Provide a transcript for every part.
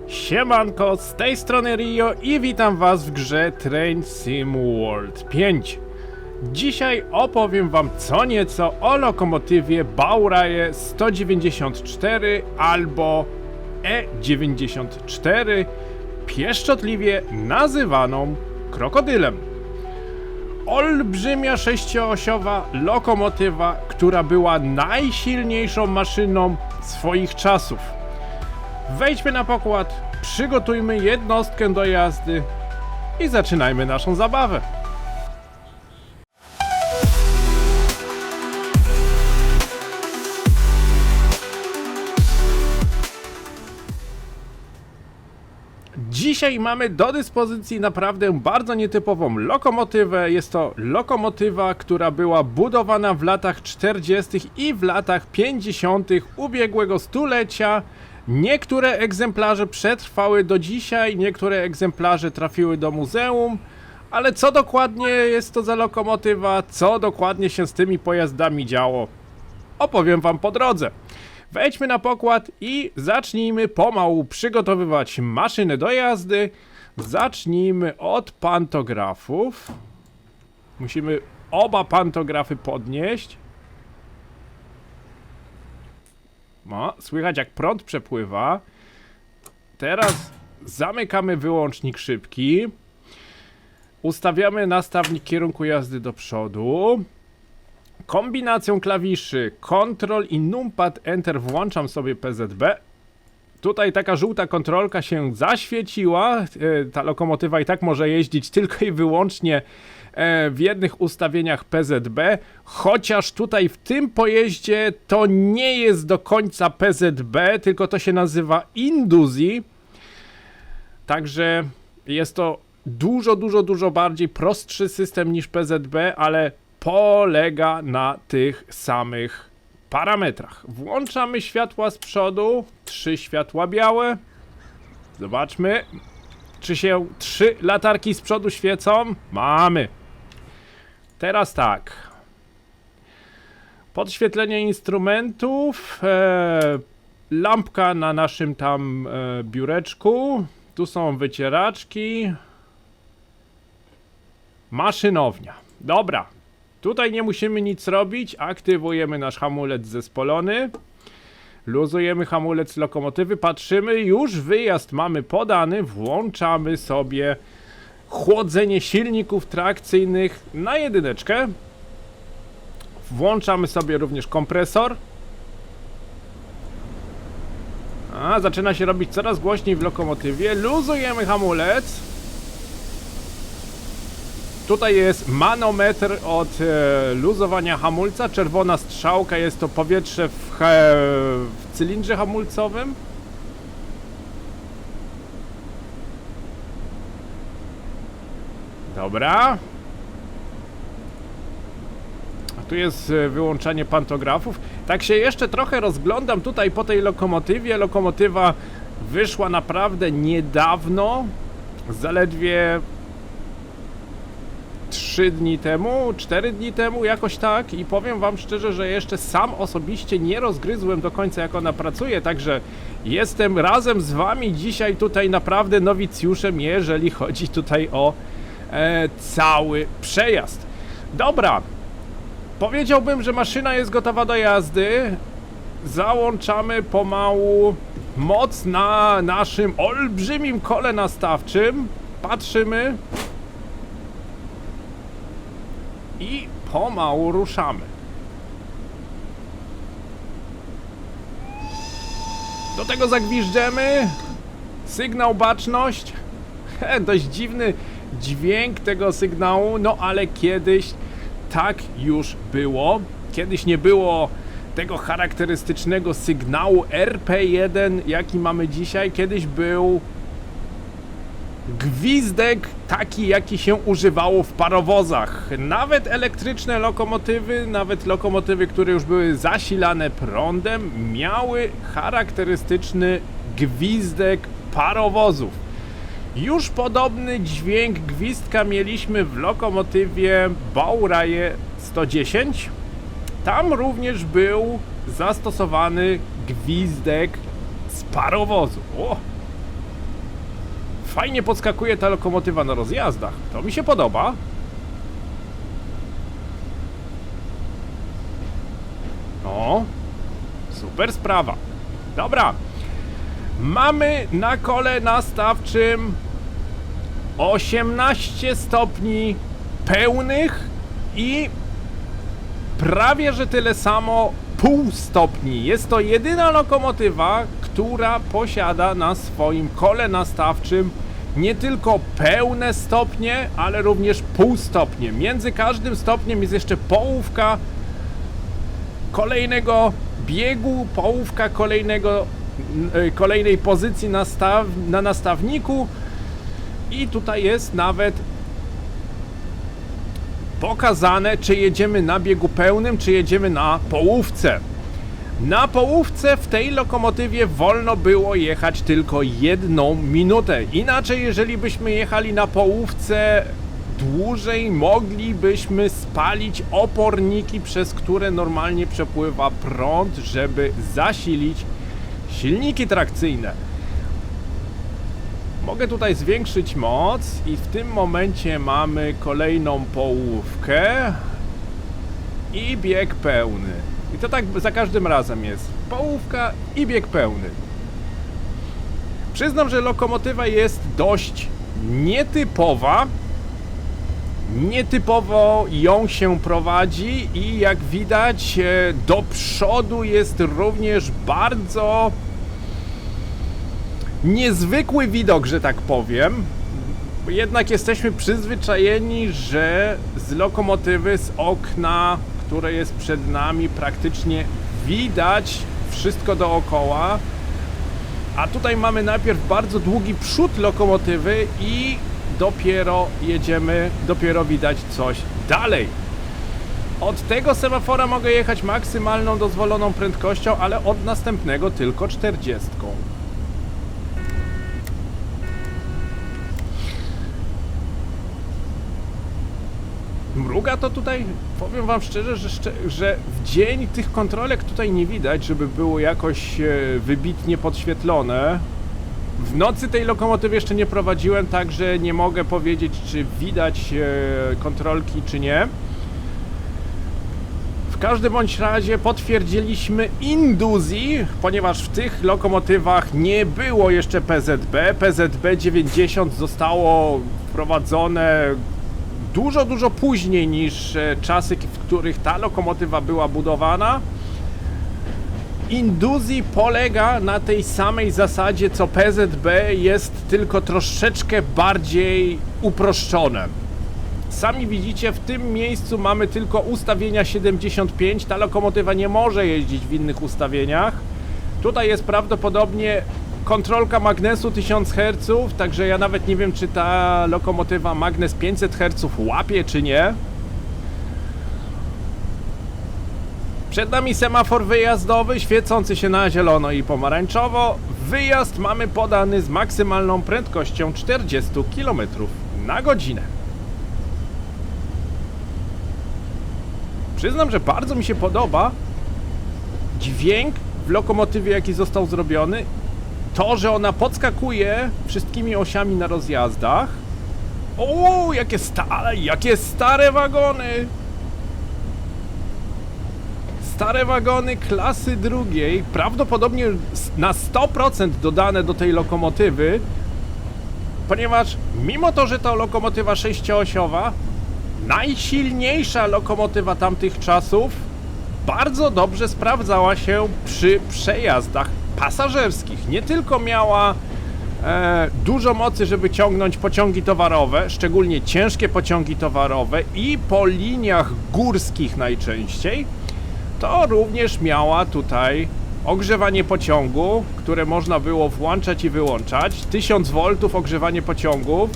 Siemanko, z tej strony Rio i witam was w grze Train Sim World 5. Dzisiaj opowiem wam co nieco o lokomotywie Baureihe 194 albo E94, pieszczotliwie nazywaną krokodylem. Olbrzymia sześcioosiowa lokomotywa, która była najsilniejszą maszyną swoich czasów. Wejdźmy na pokład, przygotujmy jednostkę do jazdy i zaczynajmy naszą zabawę. Dzisiaj mamy do dyspozycji naprawdę bardzo nietypową lokomotywę. Jest to lokomotywa, która była budowana w latach 40. i w latach 50. ubiegłego stulecia. Niektóre egzemplarze przetrwały do dzisiaj, niektóre egzemplarze trafiły do muzeum, ale co dokładnie jest to za lokomotywa, co dokładnie się z tymi pojazdami działo, opowiem wam po drodze. Wejdźmy na pokład i zacznijmy pomału przygotowywać maszynę do jazdy. Zacznijmy od pantografów. Musimy oba pantografy podnieść. No, słychać jak prąd przepływa. Teraz zamykamy wyłącznik szybki. Ustawiamy nastawnik kierunku jazdy do przodu. Kombinacją klawiszy Ctrl i Numpad Enter włączam sobie PZB. Tutaj taka żółta kontrolka się zaświeciła. Ta lokomotywa i tak może jeździć tylko i wyłącznie w jednych ustawieniach PZB, chociaż tutaj w tym pojeździe to nie jest do końca PZB, tylko to się nazywa Induzi. Także jest to dużo bardziej prostszy system niż PZB, ale polega na tych samych parametrach. Włączamy światła z przodu, 3 światła białe. Zobaczmy, czy się 3 latarki z przodu świecą. Mamy. Teraz tak. Podświetlenie instrumentów. Lampka na naszym tam biureczku. Tu są wycieraczki. Maszynownia. Dobra. Tutaj nie musimy nic robić. Aktywujemy nasz hamulec zespolony. Luzujemy hamulec lokomotywy. Patrzymy. Już wyjazd mamy podany. Włączamy sobie chłodzenie silników trakcyjnych na jedyneczkę. Włączamy sobie również kompresor. Zaczyna się robić coraz głośniej w lokomotywie. Luzujemy hamulec. Tutaj jest manometr od luzowania hamulca. Czerwona strzałka jest to powietrze w cylindrze hamulcowym. Dobra. A tu jest wyłączanie pantografów. Tak się jeszcze trochę rozglądam tutaj po tej lokomotywie. Lokomotywa wyszła naprawdę niedawno. Zaledwie 3 dni temu, 4 dni temu, jakoś tak, i powiem wam szczerze, że jeszcze sam osobiście nie rozgryzłem do końca, jak ona pracuje, także jestem razem z wami dzisiaj tutaj naprawdę nowicjuszem, jeżeli chodzi tutaj o cały przejazd. Dobra, powiedziałbym, że maszyna jest gotowa do jazdy. Załączamy pomału moc na naszym olbrzymim kole nastawczym. Patrzymy. I pomału ruszamy. Do tego zagwiżdżemy. Sygnał baczność. Dość dziwny dźwięk tego sygnału, no ale kiedyś tak już było. Kiedyś nie było tego charakterystycznego sygnału RP1, jaki mamy dzisiaj. Kiedyś był gwizdek taki, jaki się używało w parowozach. Nawet elektryczne lokomotywy, nawet lokomotywy, które już były zasilane prądem, miały charakterystyczny gwizdek parowozów. Już podobny dźwięk gwizdka mieliśmy w lokomotywie Baureihe 110. Tam również był zastosowany gwizdek z parowozu. Fajnie podskakuje ta lokomotywa na rozjazdach. To mi się podoba. No, super sprawa. Dobra. Mamy na kole nastawczym 18 stopni pełnych i prawie że tyle samo pół stopni. Jest to jedyna lokomotywa, która posiada na swoim kole nastawczym nie tylko pełne stopnie, ale również pół stopnie. Między każdym stopniem jest jeszcze połówka kolejnego biegu, połówka kolejnej pozycji na nastawniku i tutaj jest nawet pokazane, czy jedziemy na biegu pełnym, czy jedziemy na połówce. Na połówce w tej lokomotywie wolno było jechać tylko 1 minutę. Inaczej, jeżeli byśmy jechali na połówce dłużej, moglibyśmy spalić oporniki, przez które normalnie przepływa prąd, żeby zasilić silniki trakcyjne. Mogę tutaj zwiększyć moc i w tym momencie mamy kolejną połówkę i bieg pełny. I to tak za każdym razem jest. Połówka i bieg pełny. Przyznam, że lokomotywa jest dość nietypowa. Nietypowo ją się prowadzi i jak widać do przodu jest również bardzo niezwykły widok, że tak powiem. Jednak jesteśmy przyzwyczajeni, że z lokomotywy, z okna, które jest przed nami, praktycznie widać wszystko dookoła. A tutaj mamy najpierw bardzo długi przód lokomotywy i dopiero jedziemy, dopiero widać coś dalej. Od tego semafora mogę jechać maksymalną dozwoloną prędkością, ale od następnego tylko 40. Mruga to tutaj, powiem wam szczerze, że w dzień tych kontrolek tutaj nie widać, żeby było jakoś wybitnie podświetlone. W nocy tej lokomotywy jeszcze nie prowadziłem, także nie mogę powiedzieć, czy widać kontrolki, czy nie. W każdym bądź razie potwierdziliśmy induzji, ponieważ w tych lokomotywach nie było jeszcze PZB. PZB 90 zostało wprowadzone dużo później niż czasy, w których ta lokomotywa była budowana. Induzji polega na tej samej zasadzie co PZB, jest tylko troszeczkę bardziej uproszczone. Sami widzicie, w tym miejscu mamy tylko ustawienia 75, ta lokomotywa nie może jeździć w innych ustawieniach. Tutaj jest prawdopodobnie kontrolka magnesu 1000 Hz, także ja nawet nie wiem, czy ta lokomotywa magnes 500 Hz łapie, czy nie. Przed nami semafor wyjazdowy, świecący się na zielono i pomarańczowo. Wyjazd mamy podany z maksymalną prędkością 40 km na godzinę. Przyznam, że bardzo mi się podoba dźwięk w lokomotywie, jaki został zrobiony. To, że ona podskakuje wszystkimi osiami na rozjazdach. O, jakie stare wagony! Stare wagony klasy drugiej, prawdopodobnie na 100% dodane do tej lokomotywy, ponieważ mimo to, że to lokomotywa 6-osiowa, najsilniejsza lokomotywa tamtych czasów, bardzo dobrze sprawdzała się przy przejazdach pasażerskich. Nie tylko miała dużo mocy, żeby ciągnąć pociągi towarowe, szczególnie ciężkie pociągi towarowe i po liniach górskich najczęściej, to również miała tutaj ogrzewanie pociągu, które można było włączać i wyłączać. 1000 V ogrzewanie pociągów.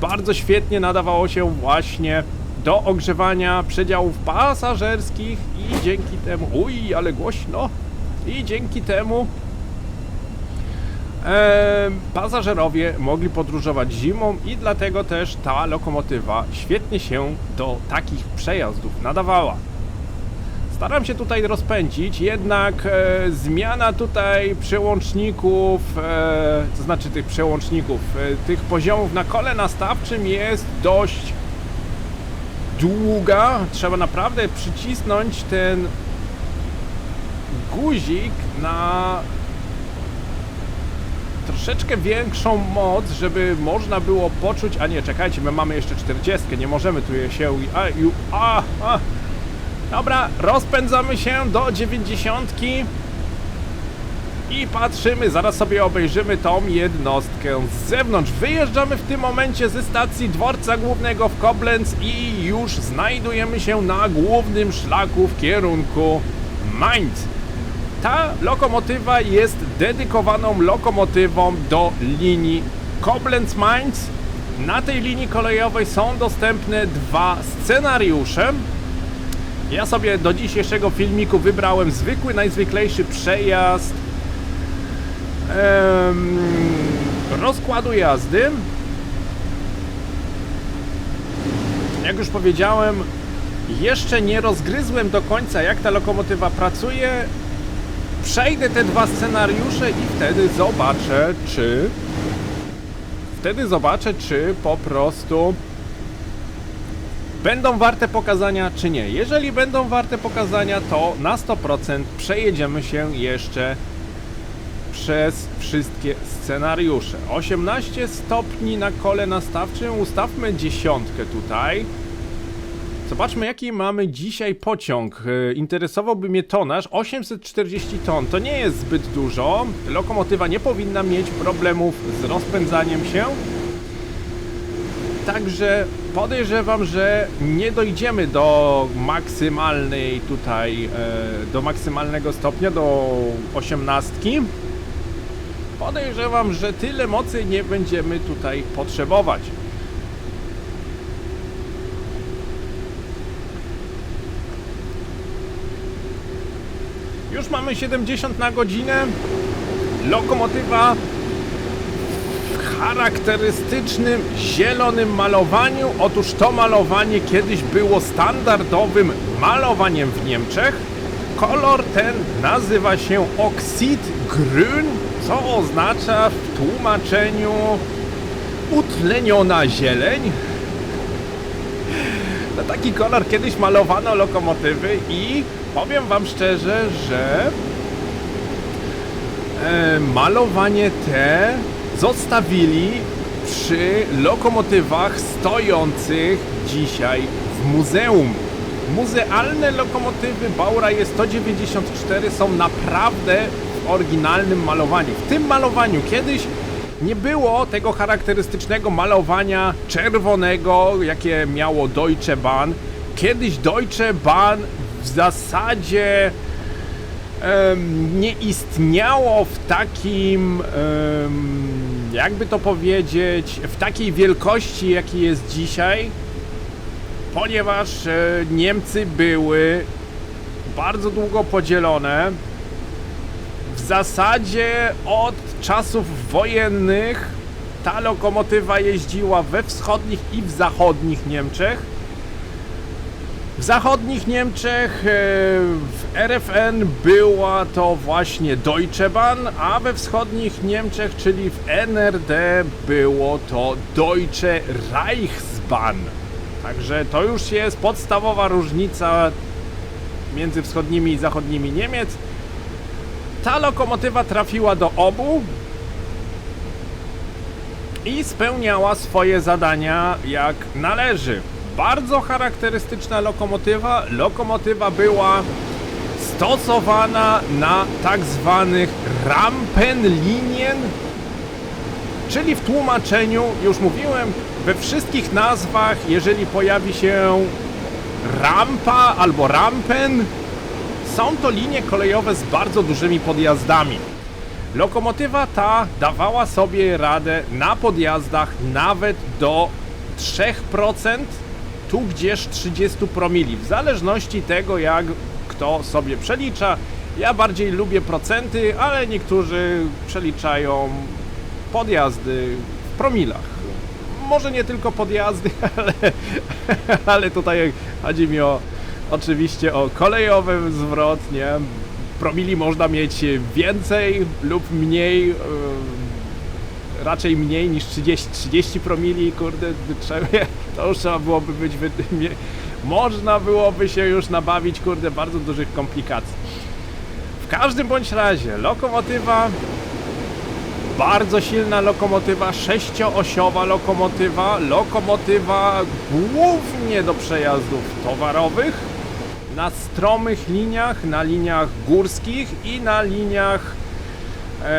Bardzo świetnie nadawało się właśnie do ogrzewania przedziałów pasażerskich i dzięki temu... Uj, ale głośno! I dzięki temu pasażerowie mogli podróżować zimą i dlatego też ta lokomotywa świetnie się do takich przejazdów nadawała. Staram się tutaj rozpędzić, jednak zmiana tutaj przełączników, to znaczy tych przełączników, tych poziomów na kole nastawczym jest dość długa. Trzeba naprawdę przycisnąć ten guzik na troszeczkę większą moc, żeby można było poczuć... A nie, czekajcie, my mamy jeszcze 40, nie możemy tu się... Dobra, rozpędzamy się do 90 i patrzymy, zaraz sobie obejrzymy tą jednostkę z zewnątrz. Wyjeżdżamy w tym momencie ze stacji dworca głównego w Koblenz i już znajdujemy się na głównym szlaku w kierunku Mainz. Ta lokomotywa jest dedykowaną lokomotywą do linii Koblenz-Mainz. Na tej linii kolejowej są dostępne dwa scenariusze. Ja sobie do dzisiejszego filmiku wybrałem zwykły, najzwyklejszy przejazd rozkładu jazdy. Jak już powiedziałem, jeszcze nie rozgryzłem do końca, jak ta lokomotywa pracuje. Przejdę te dwa scenariusze i wtedy zobaczę, czy po prostu będą warte pokazania, czy nie. Jeżeli będą warte pokazania, to na 100% przejedziemy się jeszcze przez wszystkie scenariusze. 18 stopni na kole nastawczym, ustawmy 10 tutaj. Zobaczmy, jaki mamy dzisiaj pociąg. Interesowałby mnie tonaż 840 ton. To nie jest zbyt dużo. Lokomotywa nie powinna mieć problemów z rozpędzaniem się. Także podejrzewam, że nie dojdziemy do maksymalnej tutaj, do maksymalnego stopnia, do 18. Podejrzewam, że tyle mocy nie będziemy tutaj potrzebować. Już mamy 70 na godzinę. Lokomotywa w charakterystycznym zielonym malowaniu. Otóż to malowanie kiedyś było standardowym malowaniem w Niemczech. Kolor ten nazywa się Oxidgrün, co oznacza w tłumaczeniu utleniona zieleń. Na taki kolor kiedyś malowano lokomotywy i powiem wam szczerze, że malowanie te zostawili przy lokomotywach stojących dzisiaj w muzeum. Muzealne lokomotywy Baureihe 194 są naprawdę w oryginalnym malowaniu. W tym malowaniu kiedyś nie było tego charakterystycznego malowania czerwonego, jakie miało Deutsche Bahn. Kiedyś Deutsche Bahn w zasadzie nie istniało w takim, jakby to powiedzieć, w takiej wielkości, jaki jest dzisiaj, ponieważ Niemcy były bardzo długo podzielone. W zasadzie od czasów wojennych ta lokomotywa jeździła we wschodnich i w zachodnich Niemczech. W zachodnich Niemczech, w RFN była to właśnie Deutsche Bahn, a we wschodnich Niemczech, czyli w NRD, było to Deutsche Reichsbahn. Także to już jest podstawowa różnica między wschodnimi i zachodnimi Niemiec. Ta lokomotywa trafiła do obu i spełniała swoje zadania jak należy. Bardzo charakterystyczna lokomotywa. Lokomotywa była stosowana na tak zwanych Rampenlinien, czyli w tłumaczeniu, już mówiłem, we wszystkich nazwach, jeżeli pojawi się rampa albo rampen, są to linie kolejowe z bardzo dużymi podjazdami. Lokomotywa ta dawała sobie radę na podjazdach nawet do 3%, tu gdzież 30 promili, w zależności tego, jak kto sobie przelicza. Ja bardziej lubię procenty, ale niektórzy przeliczają podjazdy w promilach. Może nie tylko podjazdy, ale tutaj chodzi mi o oczywiście o kolejowy zwrot, nie? Promili można mieć więcej lub mniej, raczej mniej niż 30 promili, kurde, to już trzeba byłoby być, można byłoby się już nabawić, kurde, bardzo dużych komplikacji. W każdym bądź razie, lokomotywa, bardzo silna lokomotywa, 6-osiowa lokomotywa głównie do przejazdów towarowych, na stromych liniach, na liniach górskich i na liniach,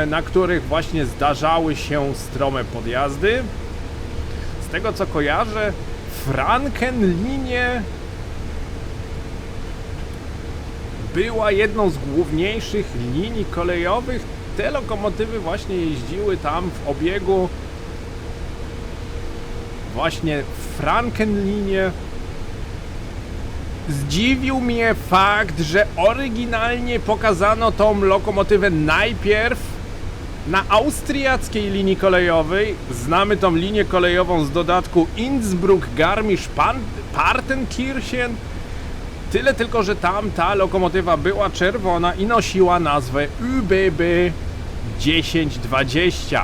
na których właśnie zdarzały się strome podjazdy. Z tego co kojarzę, Frankenlinie była jedną z główniejszych linii kolejowych. Te lokomotywy właśnie jeździły tam w obiegu właśnie Frankenlinie. Zdziwił mnie fakt, że oryginalnie pokazano tą lokomotywę najpierw na austriackiej linii kolejowej. Znamy tą linię kolejową z dodatku Innsbruck-Garmisch-Partenkirchen. Tyle tylko, że tam ta lokomotywa była czerwona i nosiła nazwę ÜBB 1020.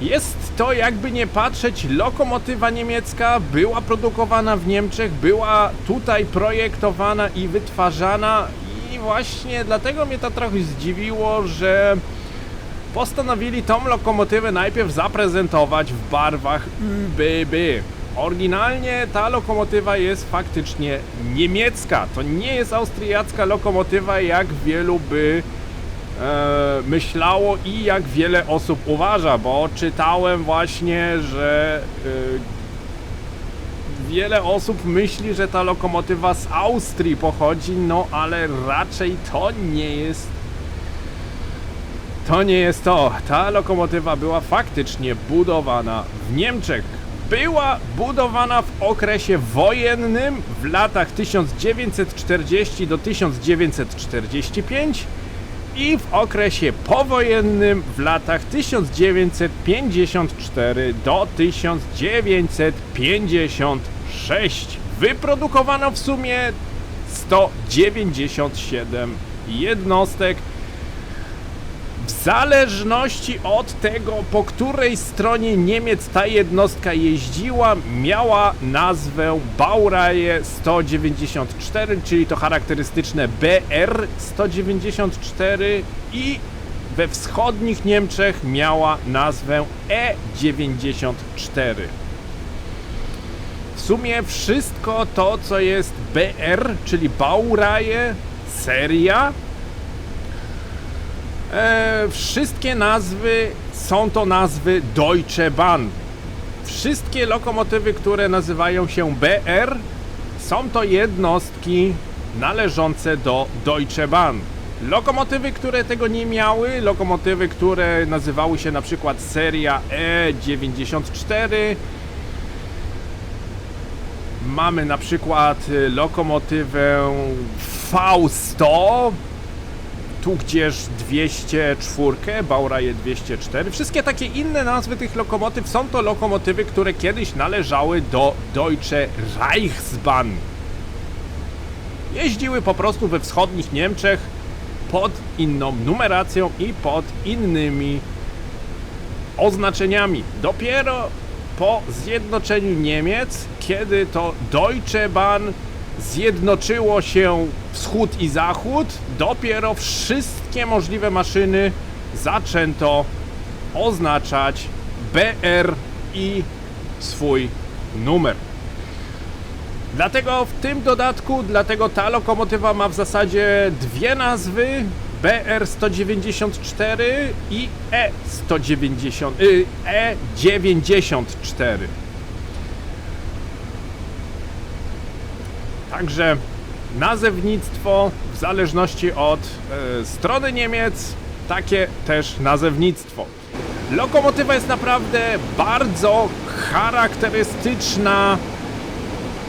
Jest to, jakby nie patrzeć, lokomotywa niemiecka, była produkowana w Niemczech, była tutaj projektowana i wytwarzana i właśnie dlatego mnie to trochę zdziwiło, że postanowili tą lokomotywę najpierw zaprezentować w barwach ÜBB. Oryginalnie ta lokomotywa jest faktycznie niemiecka, to nie jest austriacka lokomotywa, jak wielu by myślało i jak wiele osób uważa, bo czytałem właśnie, że wiele osób myśli, że ta lokomotywa z Austrii pochodzi, no ale raczej to nie jest to. Ta lokomotywa była faktycznie budowana w Niemczech. Była budowana w okresie wojennym w latach 1940 do 1945 i w okresie powojennym w latach 1954 do 1956. Wyprodukowano w sumie 197 jednostek. W zależności od tego, po której stronie Niemiec ta jednostka jeździła, miała nazwę Baureihe 194, czyli to charakterystyczne BR 194 i we wschodnich Niemczech miała nazwę E94. W sumie wszystko to, co jest BR, czyli Baureihe, seria, wszystkie nazwy są to nazwy Deutsche Bahn. Wszystkie lokomotywy, które nazywają się BR, są to jednostki należące do Deutsche Bahn. Lokomotywy, które tego nie miały, lokomotywy, które nazywały się na przykład seria E94, mamy na przykład lokomotywę V100, tudzież 204, Baureihe 204. Wszystkie takie inne nazwy tych lokomotyw są to lokomotywy, które kiedyś należały do Deutsche Reichsbahn. Jeździły po prostu we wschodnich Niemczech pod inną numeracją i pod innymi oznaczeniami. Dopiero po zjednoczeniu Niemiec, kiedy to Deutsche Bahn zjednoczyło się wschód i zachód, dopiero wszystkie możliwe maszyny zaczęto oznaczać BR i swój numer. Dlatego w tym dodatku, ta lokomotywa ma w zasadzie dwie nazwy, BR 194 i E94. Także nazewnictwo w zależności od strony Niemiec, takie też nazewnictwo. Lokomotywa jest naprawdę bardzo charakterystyczna,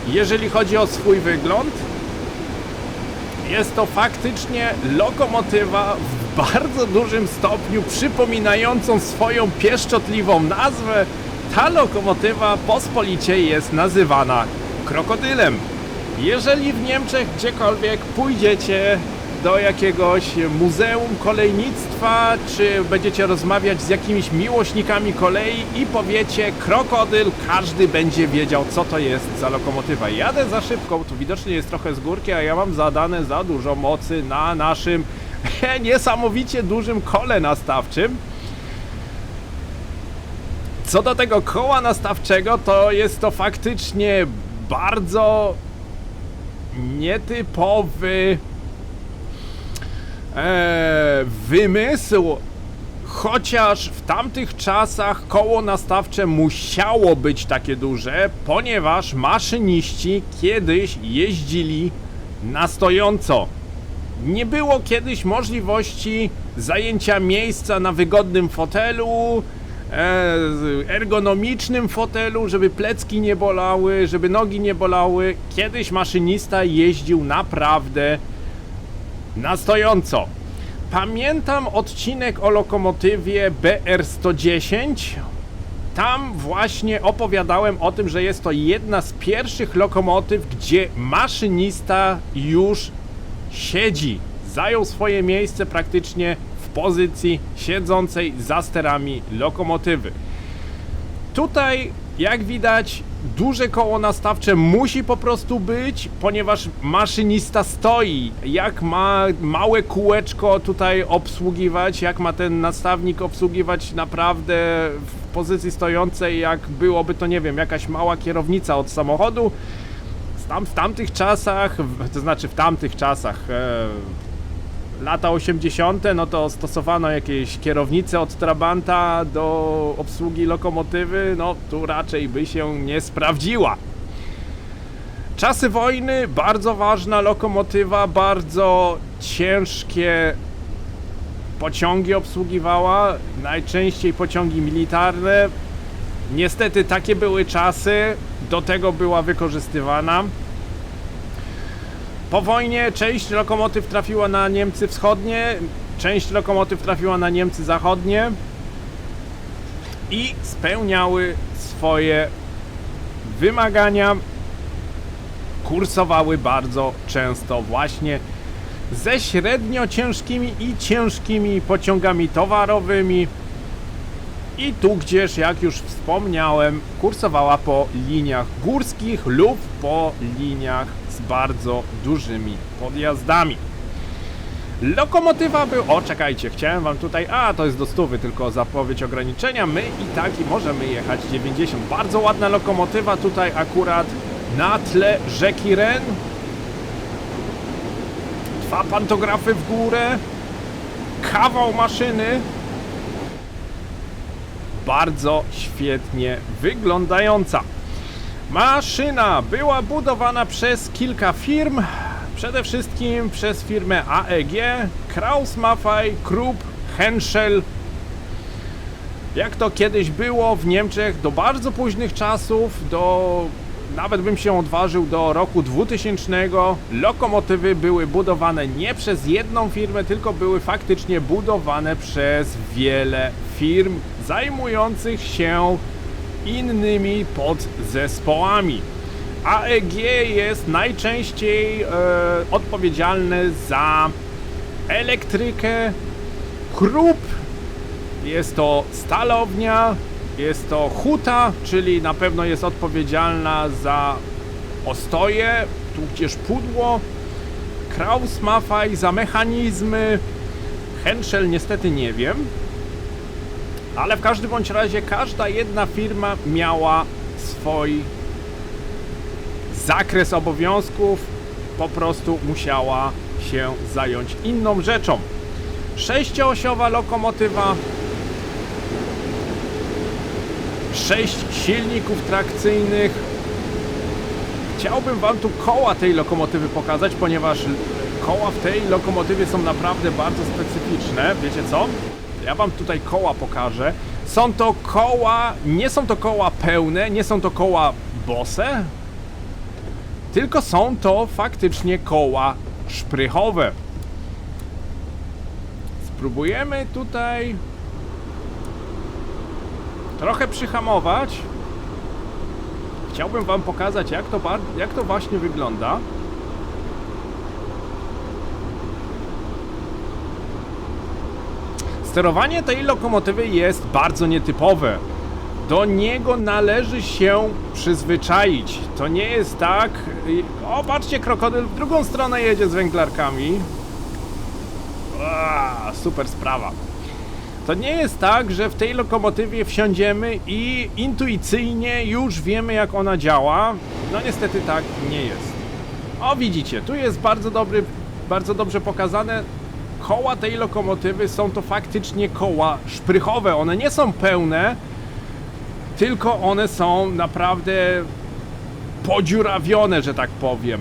jeżeli chodzi o swój wygląd. Jest to faktycznie lokomotywa w bardzo dużym stopniu przypominającą swoją pieszczotliwą nazwę. Ta lokomotywa pospolicie jest nazywana krokodylem. Jeżeli w Niemczech gdziekolwiek pójdziecie do jakiegoś muzeum kolejnictwa, czy będziecie rozmawiać z jakimiś miłośnikami kolei i powiecie krokodyl, każdy będzie wiedział, co to jest za lokomotywa. Jadę za szybko, tu widocznie jest trochę z górki, a ja mam zadane za dużo mocy na naszym niesamowicie dużym kole nastawczym. Co do tego koła nastawczego, to jest to faktycznie bardzo nietypowy wymysł, chociaż w tamtych czasach koło nastawcze musiało być takie duże, ponieważ maszyniści kiedyś jeździli na stojąco. Nie było kiedyś możliwości zajęcia miejsca na wygodnym fotelu, ergonomicznym fotelu, żeby plecki nie bolały, żeby nogi nie bolały. Kiedyś maszynista jeździł naprawdę na stojąco. Pamiętam odcinek o lokomotywie BR-110. Tam właśnie opowiadałem o tym, że jest to jedna z pierwszych lokomotyw, gdzie maszynista już siedzi. Zajął swoje miejsce praktycznie w pozycji siedzącej za sterami lokomotywy. Tutaj, jak widać, duże koło nastawcze musi po prostu być, ponieważ maszynista stoi. Jak ma małe kółeczko tutaj obsługiwać, jak ma ten nastawnik obsługiwać naprawdę w pozycji stojącej, jak byłoby to, nie wiem, jakaś mała kierownica od samochodu. W tamtych czasach, to znaczy w tamtych czasach, lata 80., no to stosowano jakieś kierownice od Trabanta do obsługi lokomotywy, no tu raczej by się nie sprawdziła. Czasy wojny, bardzo ważna lokomotywa, bardzo ciężkie pociągi obsługiwała, najczęściej pociągi militarne. Niestety takie były czasy, do tego była wykorzystywana. Po wojnie część lokomotyw trafiła na Niemcy wschodnie, część lokomotyw trafiła na Niemcy zachodnie i spełniały swoje wymagania. Kursowały bardzo często właśnie ze średnio ciężkimi i ciężkimi pociągami towarowymi. I tu gdzieś, jak już wspomniałem, kursowała po liniach górskich lub po liniach z bardzo dużymi podjazdami. Lokomotywa był... O, czekajcie, chciałem wam tutaj... A, to jest do 100, tylko zapowiedź ograniczenia. My i tak możemy jechać 90. Bardzo ładna lokomotywa tutaj akurat na tle rzeki Ren. 2 pantografy w górę. Kawał maszyny. Bardzo świetnie wyglądająca. Maszyna była budowana przez kilka firm, przede wszystkim przez firmę AEG, Krauss Maffei, Krupp, Henschel. Jak to kiedyś było w Niemczech do bardzo późnych czasów, nawet bym się odważył do roku 2000, lokomotywy były budowane nie przez jedną firmę, tylko były faktycznie budowane przez wiele firm zajmujących się innymi podzespołami. AEG jest najczęściej odpowiedzialny za elektrykę. Krupp jest to stalownia, jest to huta, czyli na pewno jest odpowiedzialna za ostoje, tudzież pudło. Krauss Maffei za mechanizmy. Henschel niestety nie wiem. Ale w każdym bądź razie każda jedna firma miała swój zakres obowiązków, po prostu musiała się zająć inną rzeczą. 6-osiowa lokomotywa, 6 silników trakcyjnych. Chciałbym wam tu koła tej lokomotywy pokazać, ponieważ koła w tej lokomotywie są naprawdę bardzo specyficzne. Wiecie co? Ja wam tutaj koła pokażę. Są to koła, nie są to koła pełne, nie są to koła bose, tylko są to faktycznie koła szprychowe. Spróbujemy tutaj trochę przyhamować. chciałbym wam pokazać, jak to właśnie wygląda. Sterowanie tej lokomotywy jest bardzo nietypowe. Do niego należy się przyzwyczaić. To nie jest tak... O, patrzcie, krokodyl w drugą stronę jedzie z węglarkami. Super sprawa. To nie jest tak, że w tej lokomotywie wsiądziemy i intuicyjnie już wiemy, jak ona działa. No niestety tak nie jest. O, widzicie, tu jest bardzo dobrze pokazane. Koła tej lokomotywy są to faktycznie koła szprychowe. One nie są pełne, tylko one są naprawdę podziurawione, że tak powiem.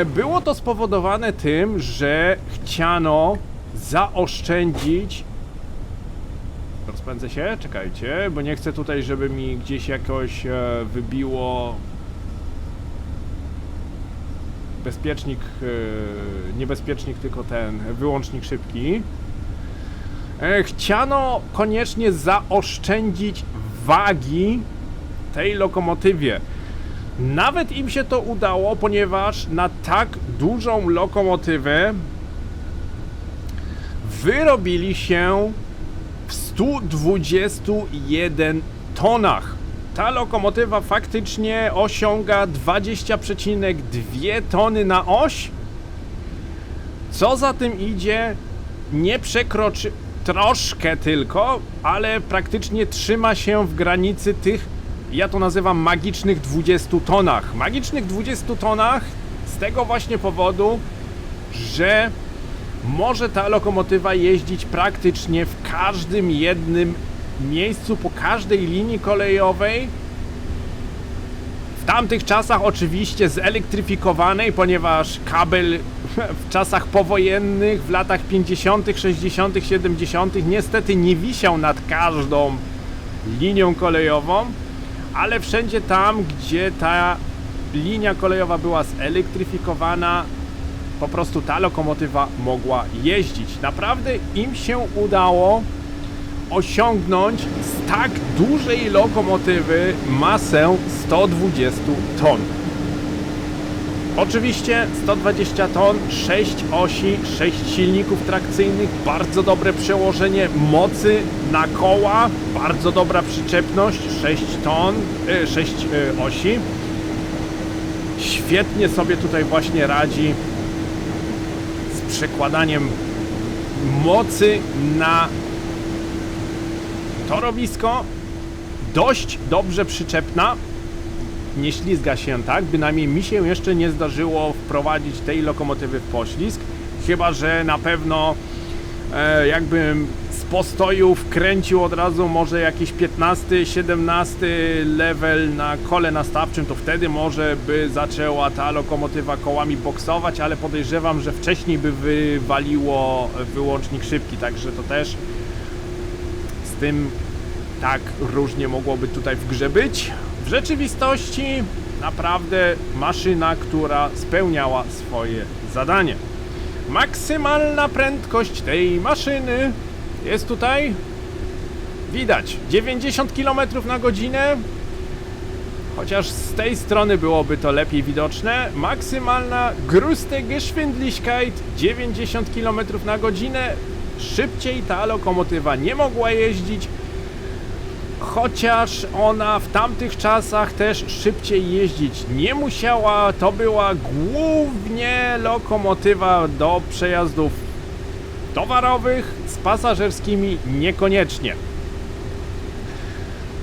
Było to spowodowane tym, że chciano zaoszczędzić... Rozpędzę się? Czekajcie, bo nie chcę tutaj, żeby mi gdzieś jakoś wybiło... Bezpiecznik, nie bezpiecznik, tylko ten wyłącznik szybki. Chciano koniecznie zaoszczędzić wagi tej lokomotywie. Nawet im się to udało, ponieważ na tak dużą lokomotywę wyrobili się w 121 tonach. Ta lokomotywa faktycznie osiąga 20,2 tony na oś. Co za tym idzie, nie przekroczy troszkę tylko, ale praktycznie trzyma się w granicy tych, ja to nazywam magicznych 20 tonach. Magicznych 20 tonach z tego właśnie powodu, że może ta lokomotywa jeździć praktycznie w każdym jednym miejscu, po każdej linii kolejowej. W tamtych czasach oczywiście zelektryfikowanej, ponieważ kabel w czasach powojennych, w latach 50., 60., 70. niestety nie wisiał nad każdą linią kolejową, ale wszędzie tam, gdzie ta linia kolejowa była zelektryfikowana, po prostu ta lokomotywa mogła jeździć. Naprawdę im się udało osiągnąć z tak dużej lokomotywy masę 120 ton. Oczywiście 120 ton, 6 osi, 6 silników trakcyjnych, bardzo dobre przełożenie mocy na koła, bardzo dobra przyczepność, 6 ton, 6 osi. Świetnie sobie tutaj właśnie radzi z przekładaniem mocy na torowisko. Dość dobrze przyczepna, nie ślizga się tak, bynajmniej mi się jeszcze nie zdarzyło wprowadzić tej lokomotywy w poślizg, chyba że na pewno jakbym z postoju wkręcił od razu może jakiś 15-17 level na kole nastawczym, to wtedy może by zaczęła ta lokomotywa kołami boksować, ale podejrzewam, że wcześniej by wywaliło wyłącznik szybki, także to też z tym tak różnie mogłoby tutaj w grze być. W rzeczywistości naprawdę maszyna, która spełniała swoje zadanie. Maksymalna prędkość tej maszyny jest tutaj widać 90 km na godzinę, chociaż z tej strony byłoby to lepiej widoczne. Maksymalna größte Geschwindigkeit 90 km na godzinę. Szybciej ta lokomotywa nie mogła jeździć, chociaż ona w tamtych czasach też szybciej jeździć nie musiała. To była głównie lokomotywa do przejazdów towarowych, z pasażerskimi niekoniecznie.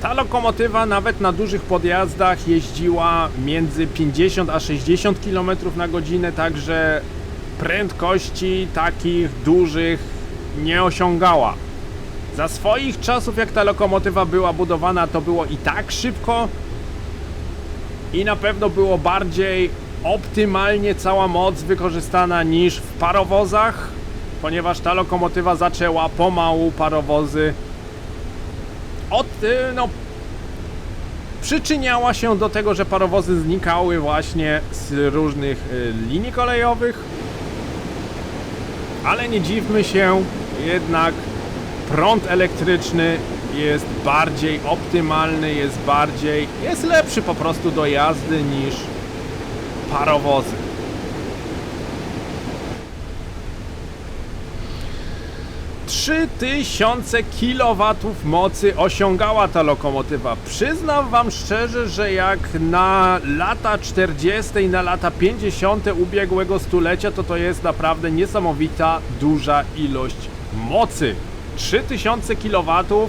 Ta lokomotywa nawet na dużych podjazdach jeździła między 50 a 60 km na godzinę, także prędkości takich dużych nie osiągała. Za swoich czasów, jak ta lokomotywa była budowana, to było i tak szybko i na pewno było bardziej optymalnie cała moc wykorzystana niż w parowozach, ponieważ ta lokomotywa zaczęła pomału parowozy przyczyniała się do tego, że parowozy znikały właśnie z różnych linii kolejowych, ale nie dziwmy się, jednak prąd elektryczny jest bardziej optymalny, jest lepszy po prostu do jazdy niż parowozy. 3000 kW mocy osiągała ta lokomotywa. Przyznam wam szczerze, że jak na lata 40. i na lata 50. ubiegłego stulecia, to jest naprawdę niesamowita duża ilość mocy. 3000 kW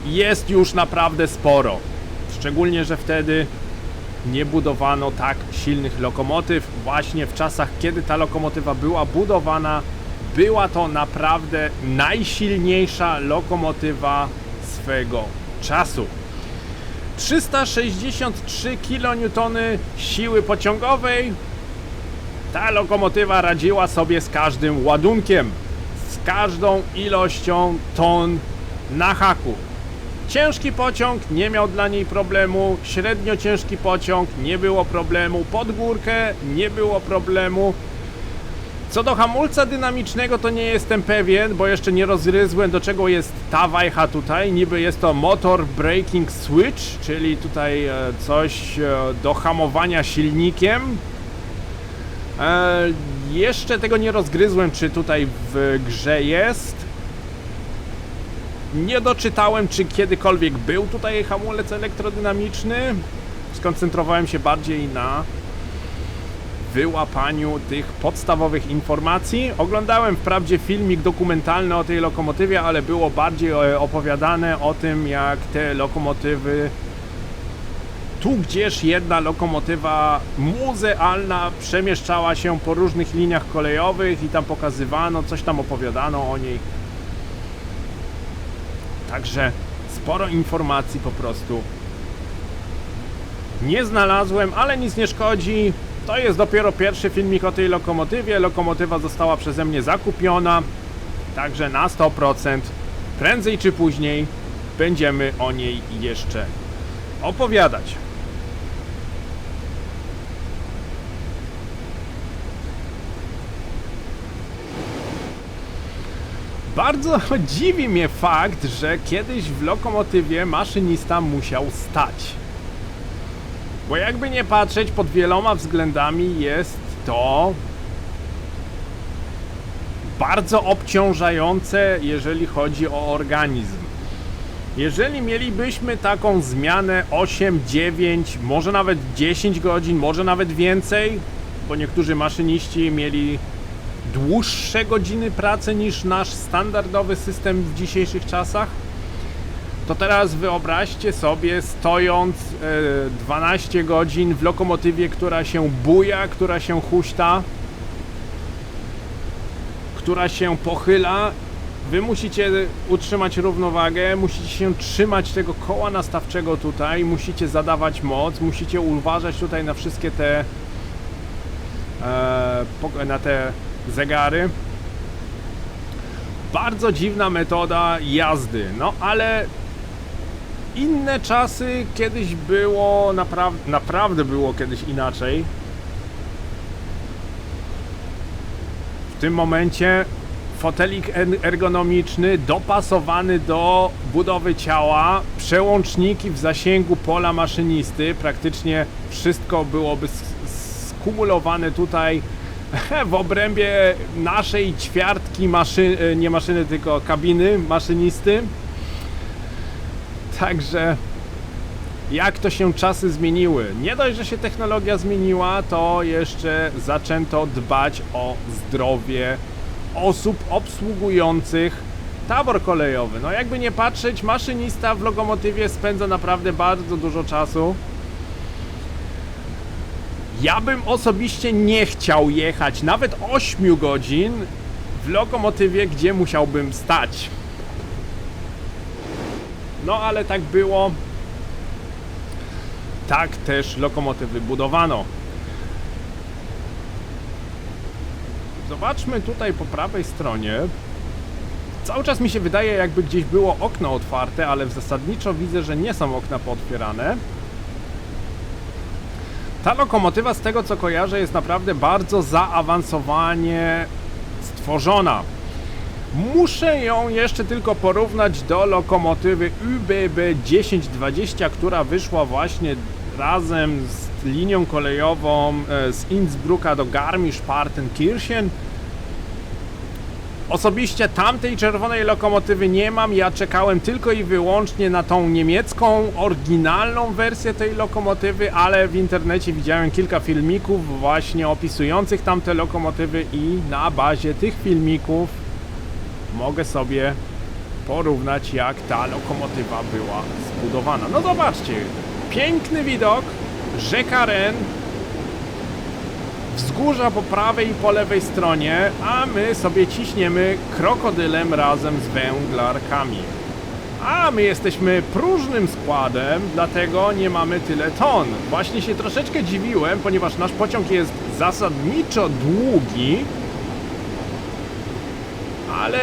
jest już naprawdę sporo. Szczególnie, że wtedy nie budowano tak silnych lokomotyw. Właśnie w czasach, kiedy ta lokomotywa była budowana, była to naprawdę najsilniejsza lokomotywa swego czasu. 363 kN siły pociągowej. Ta lokomotywa radziła sobie z każdym ładunkiem, z każdą ilością ton na haku. Ciężki pociąg nie miał dla niej problemu, średnio ciężki pociąg nie było problemu, pod górkę nie było problemu. Co do hamulca dynamicznego to nie jestem pewien, bo jeszcze nie rozgryzłem, do czego jest ta wajcha tutaj. Niby jest to motor braking switch, czyli tutaj coś do hamowania silnikiem. Jeszcze tego nie rozgryzłem, czy tutaj w grze jest. Nie doczytałem, czy kiedykolwiek był tutaj hamulec elektrodynamiczny. Skoncentrowałem się bardziej na wyłapaniu tych podstawowych informacji. Oglądałem wprawdzie filmik dokumentalny o tej lokomotywie, ale było bardziej opowiadane o tym, jak te lokomotywy tu gdzieś jedna lokomotywa muzealna przemieszczała się po różnych liniach kolejowych i tam pokazywano, coś tam opowiadano o niej. Także sporo informacji po prostu nie znalazłem, ale nic nie szkodzi. To jest dopiero pierwszy filmik o tej lokomotywie. Lokomotywa została przeze mnie zakupiona, także na 100% prędzej czy później będziemy o niej jeszcze opowiadać. Bardzo dziwi mnie fakt, że kiedyś w lokomotywie maszynista musiał stać. Bo jakby nie patrzeć, pod wieloma względami jest to bardzo obciążające, jeżeli chodzi o organizm. Jeżeli mielibyśmy taką zmianę 8, 9, może nawet 10 godzin, może nawet więcej, bo niektórzy maszyniści mieli dłuższe godziny pracy niż nasz standardowy system w dzisiejszych czasach, to teraz wyobraźcie sobie, stojąc 12 godzin w lokomotywie, która się buja, która się huśta, która się pochyla. Wy musicie utrzymać równowagę, musicie się trzymać tego koła nastawczego tutaj, musicie zadawać moc, musicie uważać tutaj na wszystkie te na te zegary. Bardzo dziwna metoda jazdy, no ale inne czasy, kiedyś było naprawdę było kiedyś inaczej. W tym momencie fotelik ergonomiczny dopasowany do budowy ciała, przełączniki w zasięgu pola maszynisty, praktycznie wszystko byłoby skumulowane tutaj w obrębie naszej ćwiartki nie maszyny, tylko kabiny maszynisty. Także jak to się czasy zmieniły. Nie dość, że się technologia zmieniła, to jeszcze zaczęto dbać o zdrowie osób obsługujących tabor kolejowy. No jakby nie patrzeć, maszynista w lokomotywie spędza naprawdę bardzo dużo czasu. Ja bym osobiście nie chciał jechać nawet 8 godzin w lokomotywie, gdzie musiałbym stać. No ale tak było. Tak też lokomotywy budowano. Zobaczmy tutaj po prawej stronie. Cały czas mi się wydaje, jakby gdzieś było okno otwarte, ale zasadniczo widzę, że nie są okna pootwierane. Ta lokomotywa, z tego co kojarzę, jest naprawdę bardzo zaawansowanie stworzona. Muszę ją jeszcze tylko porównać do lokomotywy ÜBB 1020, która wyszła właśnie razem z linią kolejową z Innsbrucka do Garmisch-Partenkirchen. Osobiście tamtej czerwonej lokomotywy nie mam, ja czekałem tylko i wyłącznie na tą niemiecką, oryginalną wersję tej lokomotywy, ale w internecie widziałem kilka filmików właśnie opisujących tamte lokomotywy i na bazie tych filmików mogę sobie porównać, jak ta lokomotywa była zbudowana. No zobaczcie, piękny widok, rzeka Ren, wzgórza po prawej i po lewej stronie, a my sobie ciśniemy krokodylem razem z węglarkami. A my jesteśmy próżnym składem, dlatego nie mamy tyle ton. Właśnie się troszeczkę dziwiłem, ponieważ nasz pociąg jest zasadniczo długi, ale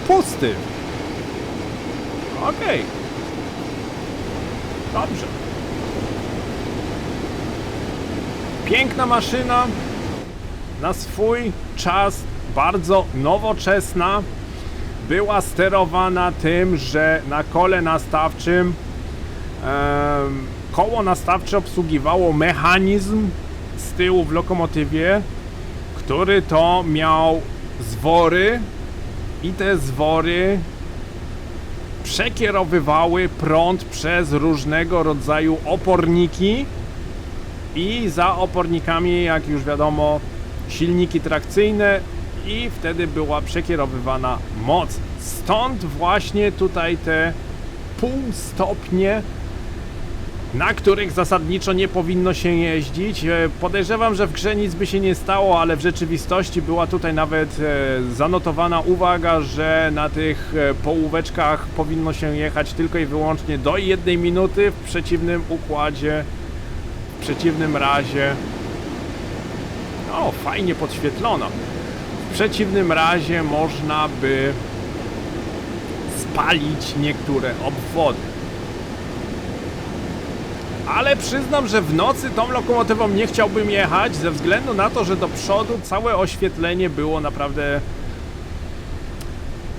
pusty. Okej. Dobrze. Piękna maszyna, na swój czas bardzo nowoczesna, była sterowana tym, że na kole nastawczym koło nastawcze obsługiwało mechanizm z tyłu w lokomotywie, który to miał zwory i te zwory przekierowywały prąd przez różnego rodzaju oporniki i za opornikami, jak już wiadomo, silniki trakcyjne i wtedy była przekierowywana moc. Stąd właśnie tutaj te półstopnie, na których zasadniczo nie powinno się jeździć. Podejrzewam, że w grze nic by się nie stało, ale w rzeczywistości była tutaj nawet zanotowana uwaga, że na tych połóweczkach powinno się jechać tylko i wyłącznie do 1 minuty, w przeciwnym układzie, w przeciwnym razie... O, fajnie podświetlona. W przeciwnym razie można by spalić niektóre obwody. Ale przyznam, że w nocy tą lokomotywą nie chciałbym jechać, ze względu na to, że do przodu całe oświetlenie było naprawdę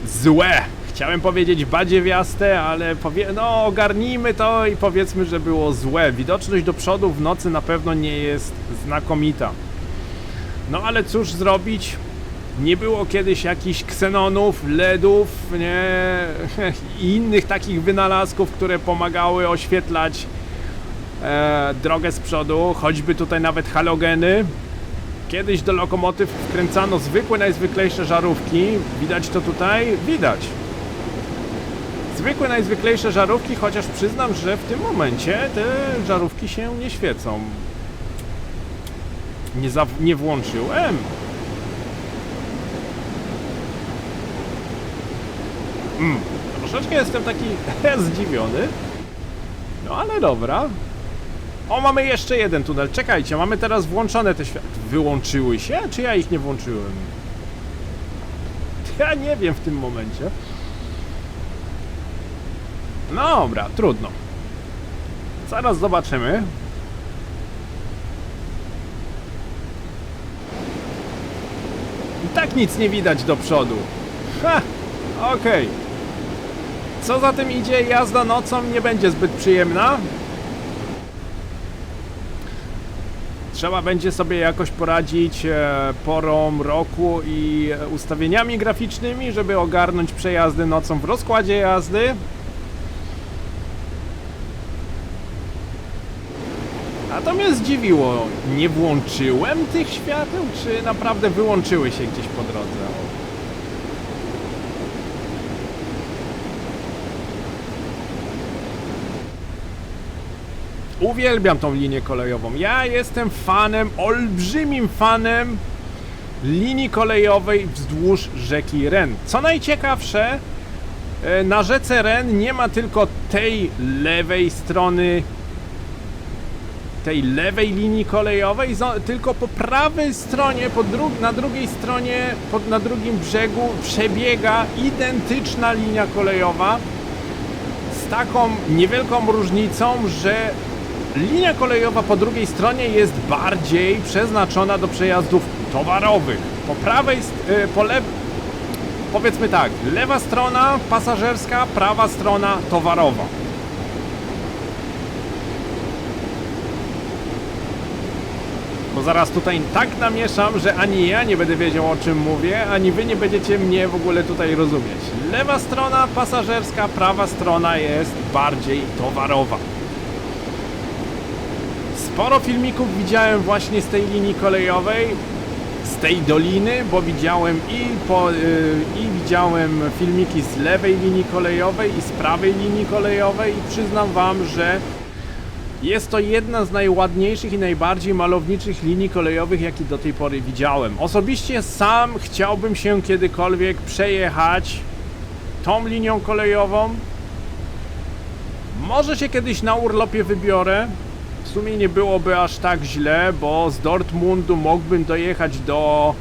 złe. Chciałem powiedzieć badziewiaste, ale no ogarnijmy to i powiedzmy, że było złe. Widoczność do przodu w nocy na pewno nie jest znakomita. No ale cóż zrobić? Nie było kiedyś jakichś ksenonów, LEDów, nie, i innych takich wynalazków, które pomagały oświetlać drogę z przodu, choćby tutaj nawet halogeny. Kiedyś do lokomotyw wkręcano zwykłe, najzwyklejsze żarówki. Widać to tutaj? Widać. Zwykłe, najzwyklejsze żarówki, chociaż przyznam, że w tym momencie te żarówki się nie świecą. Nie włączyłem. Troszeczkę jestem taki zdziwiony. No ale dobra. O, mamy jeszcze jeden tunel. Czekajcie, mamy teraz włączone te światła. Wyłączyły się? Czy ja ich nie włączyłem? Ja nie wiem w tym momencie. No dobra, trudno. Zaraz zobaczymy. I tak nic nie widać do przodu. Ha! Okej. Co za tym idzie, jazda nocą nie będzie zbyt przyjemna. Trzeba będzie sobie jakoś poradzić porą roku i ustawieniami graficznymi, żeby ogarnąć przejazdy nocą w rozkładzie jazdy. A to mnie zdziwiło. Nie włączyłem tych świateł, czy naprawdę wyłączyły się gdzieś po drodze? Uwielbiam tą linię kolejową. Ja jestem fanem, olbrzymim fanem linii kolejowej wzdłuż rzeki Ren. Co najciekawsze, na rzece Ren nie ma tylko tej lewej strony, tej lewej linii kolejowej, tylko po prawej stronie, na drugiej stronie, na drugim brzegu przebiega identyczna linia kolejowa z taką niewielką różnicą, że linia kolejowa po drugiej stronie jest bardziej przeznaczona do przejazdów towarowych. powiedzmy tak, lewa strona pasażerska, prawa strona towarowa. Bo zaraz tutaj tak namieszam, że ani ja nie będę wiedział, o czym mówię, ani wy nie będziecie mnie w ogóle tutaj rozumieć. Lewa strona pasażerska, prawa strona jest bardziej towarowa. Sporo filmików widziałem właśnie z tej linii kolejowej, z tej doliny, bo widziałem i widziałem filmiki z lewej linii kolejowej i z prawej linii kolejowej i przyznam wam, że jest to jedna z najładniejszych i najbardziej malowniczych linii kolejowych, jakie do tej pory widziałem. Osobiście sam chciałbym się kiedykolwiek przejechać tą linią kolejową. Może się kiedyś na urlopie wybiorę. W sumie nie byłoby aż tak źle, bo z Dortmundu mógłbym dojechać do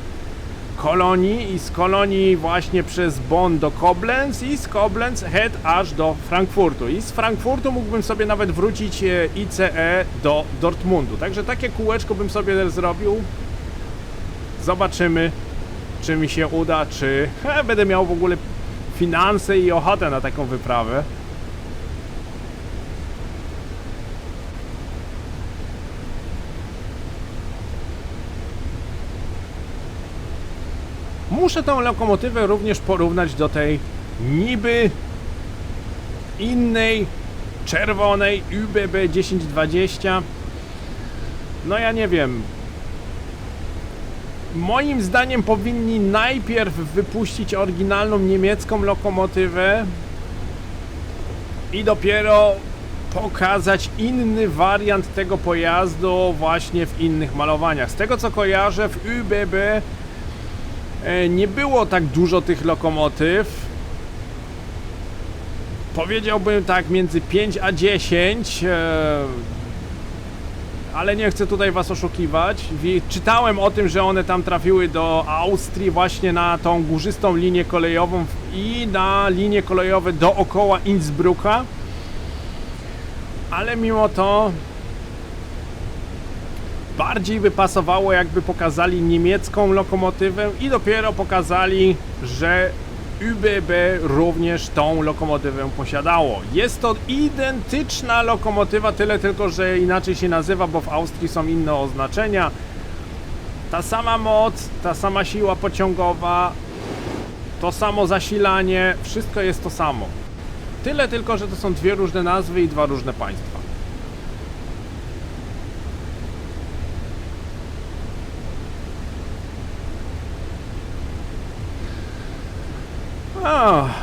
Kolonii i z Kolonii właśnie przez Bonn do Koblenz i z Koblenz aż do Frankfurtu. I z Frankfurtu mógłbym sobie nawet wrócić ICE do Dortmundu. Także takie kółeczko bym sobie zrobił. Zobaczymy, czy mi się uda, czy będę miał w ogóle finanse i ochotę na taką wyprawę. Muszę tą lokomotywę również porównać do tej niby innej, czerwonej ÜBB 1020. No ja nie wiem. Moim zdaniem powinni najpierw wypuścić oryginalną niemiecką lokomotywę i dopiero pokazać inny wariant tego pojazdu właśnie w innych malowaniach. Z tego co kojarzę, w ÜBB nie było tak dużo tych lokomotyw. Powiedziałbym tak między 5 a 10, ale nie chcę tutaj was oszukiwać. Czytałem o tym, że one tam trafiły do Austrii właśnie na tą górzystą linię kolejową i na linie kolejowe dookoła Innsbrucka. Ale mimo to bardziej by pasowało, jakby pokazali niemiecką lokomotywę i dopiero pokazali, że ÜBB również tą lokomotywę posiadało. Jest to identyczna lokomotywa, tyle tylko, że inaczej się nazywa, bo w Austrii są inne oznaczenia. Ta sama moc, ta sama siła pociągowa, to samo zasilanie, wszystko jest to samo. Tyle tylko, że to są dwie różne nazwy i dwa różne państwa.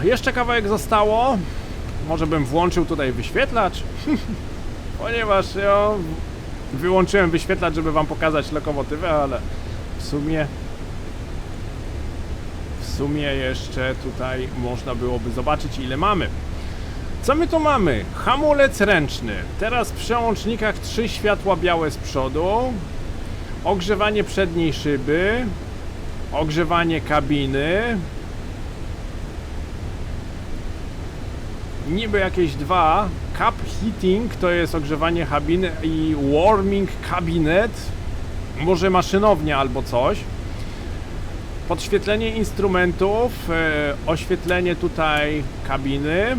Jeszcze kawałek zostało. Może bym włączył tutaj wyświetlacz, ponieważ ja wyłączyłem wyświetlacz, żeby wam pokazać lokomotywę, ale w sumie jeszcze tutaj można byłoby zobaczyć, ile mamy. Co my tu mamy? Hamulec ręczny. Teraz w przełącznikach 3 światła białe z przodu, ogrzewanie przedniej szyby, ogrzewanie kabiny, niby jakieś 2, cup heating to jest ogrzewanie kabiny i warming cabinet, może maszynownia albo coś, podświetlenie instrumentów, oświetlenie tutaj kabiny,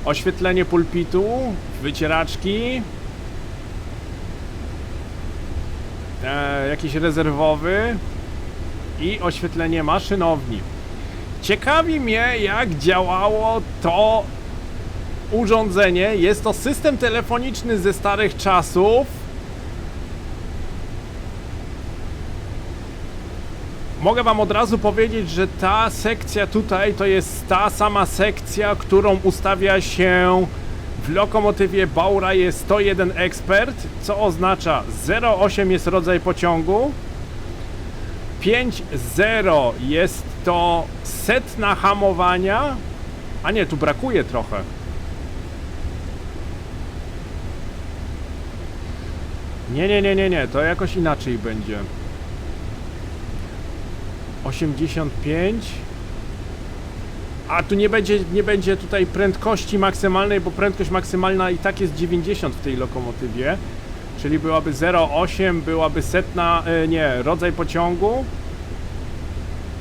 oświetlenie pulpitu, wycieraczki, jakiś rezerwowy i oświetlenie maszynowni. Ciekawi mnie, jak działało to urządzenie. Jest to system telefoniczny ze starych czasów. Mogę wam od razu powiedzieć, że ta sekcja tutaj to jest ta sama sekcja, którą ustawia się w lokomotywie Baureihe 101 Expert, co oznacza 08 jest rodzaj pociągu, 5.0 jest to setna hamowania, a nie, tu brakuje trochę. Nie, to jakoś inaczej będzie. 85. A tu nie będzie tutaj prędkości maksymalnej, bo prędkość maksymalna i tak jest 90 w tej lokomotywie. Czyli byłaby 0,8, byłaby setna, nie, rodzaj pociągu.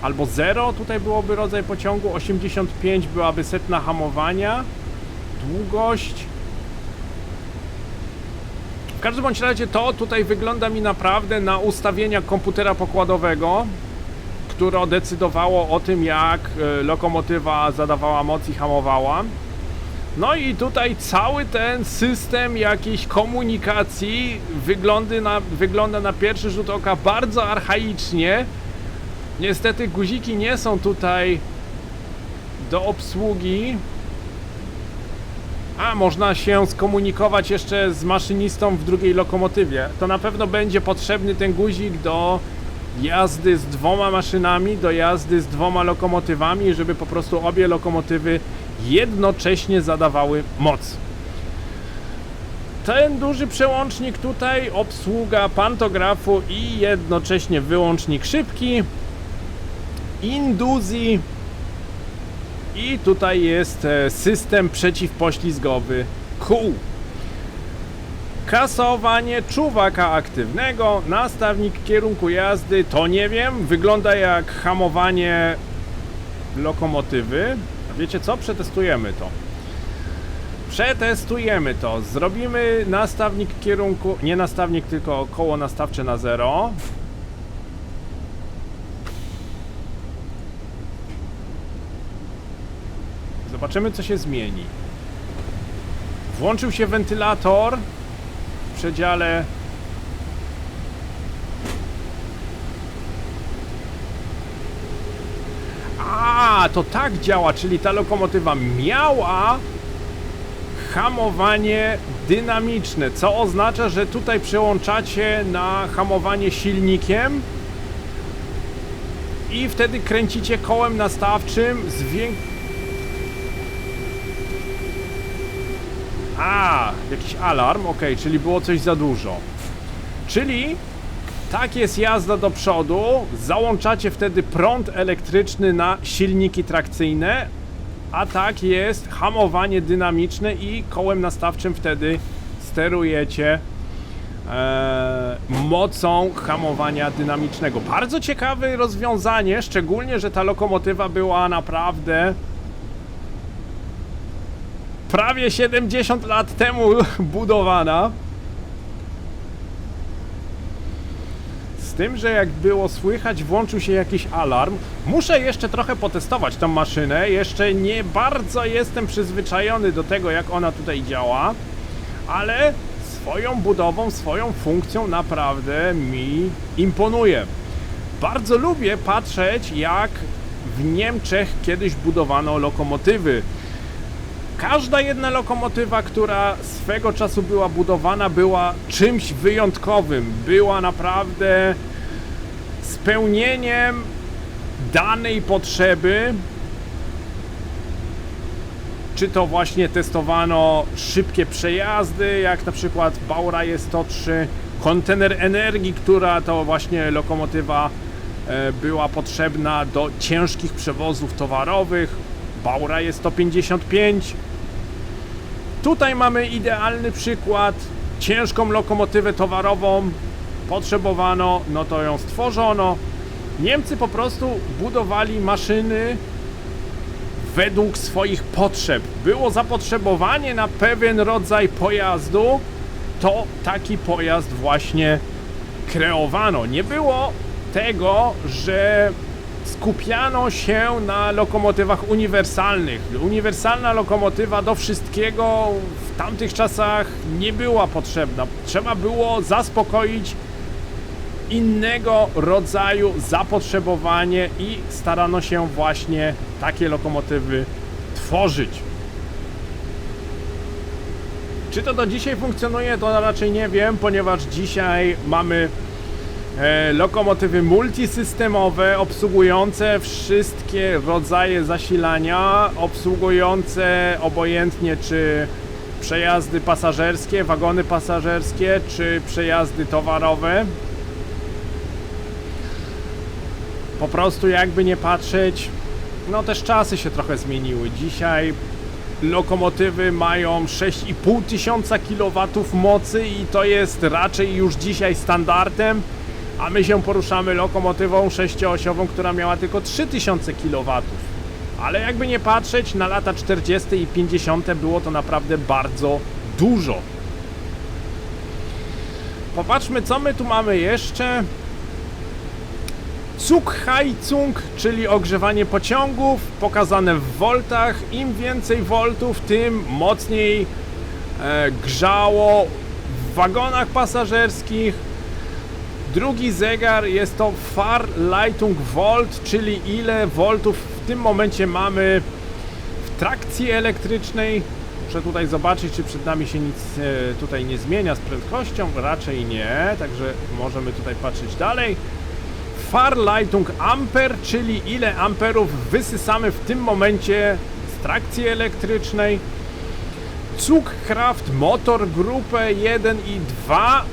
albo 0 tutaj byłoby rodzaj pociągu, 85 byłaby setna hamowania, długość. W każdym bądź razie to tutaj wygląda mi naprawdę na ustawienia komputera pokładowego, które decydowało o tym, jak lokomotywa zadawała moc i hamowała. No i tutaj cały ten system jakiejś komunikacji wygląda na pierwszy rzut oka bardzo archaicznie. Niestety guziki nie są tutaj do obsługi. A, można się skomunikować jeszcze z maszynistą w drugiej lokomotywie. To na pewno będzie potrzebny ten guzik do jazdy z dwoma maszynami, do jazdy z dwoma lokomotywami, żeby po prostu obie lokomotywy jednocześnie zadawały moc. Ten duży przełącznik tutaj, obsługa pantografu i jednocześnie wyłącznik szybki, induzji i tutaj jest system przeciwpoślizgowy kół. Kasowanie czuwaka aktywnego, nastawnik kierunku jazdy, to nie wiem, wygląda jak hamowanie lokomotywy. A wiecie co? Przetestujemy to. Przetestujemy to. Zrobimy nastawnik kierunku, nie nastawnik, tylko koło nastawcze na 0. Zobaczymy, co się zmieni. Włączył się wentylator w przedziale. A, to tak działa, czyli ta lokomotywa miała hamowanie dynamiczne, co oznacza, że tutaj przełączacie na hamowanie silnikiem i wtedy kręcicie kołem nastawczym jakiś alarm, ok, czyli było coś za dużo. Czyli tak jest jazda do przodu, załączacie wtedy prąd elektryczny na silniki trakcyjne, a tak jest hamowanie dynamiczne i kołem nastawczym wtedy sterujecie mocą hamowania dynamicznego. Bardzo ciekawe rozwiązanie, szczególnie, że ta lokomotywa była naprawdę prawie 70 lat temu budowana. Z tym, że jak było słychać, włączył się jakiś alarm. Muszę jeszcze trochę potestować tą maszynę. Jeszcze nie bardzo jestem przyzwyczajony do tego, jak ona tutaj działa, ale swoją budową, swoją funkcją naprawdę mi imponuje. Bardzo lubię patrzeć, jak w Niemczech kiedyś budowano lokomotywy. Każda jedna lokomotywa, która swego czasu była budowana, była czymś wyjątkowym. Była naprawdę spełnieniem danej potrzeby. Czy to właśnie testowano szybkie przejazdy, jak na przykład Baureihe 103, kontener energii, która to właśnie lokomotywa była potrzebna do ciężkich przewozów towarowych, Baureihe 155. Tutaj mamy idealny przykład, ciężką lokomotywę towarową potrzebowano, no to ją stworzono. Niemcy po prostu budowali maszyny według swoich potrzeb. Było zapotrzebowanie na pewien rodzaj pojazdu, to taki pojazd właśnie kreowano. Nie było tego, że skupiano się na lokomotywach uniwersalnych. Uniwersalna lokomotywa do wszystkiego w tamtych czasach nie była potrzebna. Trzeba było zaspokoić innego rodzaju zapotrzebowanie i starano się właśnie takie lokomotywy tworzyć. Czy to do dzisiaj funkcjonuje, to raczej nie wiem, ponieważ dzisiaj mamy lokomotywy multisystemowe, obsługujące wszystkie rodzaje zasilania, obsługujące obojętnie czy przejazdy pasażerskie, wagony pasażerskie, czy przejazdy towarowe. Po prostu jakby nie patrzeć, no też czasy się trochę zmieniły. Dzisiaj lokomotywy mają 6500 kW mocy i to jest raczej już dzisiaj standardem, a my się poruszamy lokomotywą 6-osiową, która miała tylko 3000 kW. Ale jakby nie patrzeć, na lata 40. i 50. było to naprawdę bardzo dużo. Popatrzmy, co my tu mamy jeszcze. Zugheizung, czyli ogrzewanie pociągów, pokazane w voltach. Im więcej voltów, tym mocniej grzało w wagonach pasażerskich. Drugi zegar jest to Fahrleitung Volt, czyli ile voltów w tym momencie mamy w trakcji elektrycznej. Muszę tutaj zobaczyć, czy przed nami się nic tutaj nie zmienia z prędkością. Raczej nie, także możemy tutaj patrzeć dalej. Fahrleitung Ampere, czyli ile amperów wysysamy w tym momencie z trakcji elektrycznej. Zugkraft Motor Grupę 1 i 2.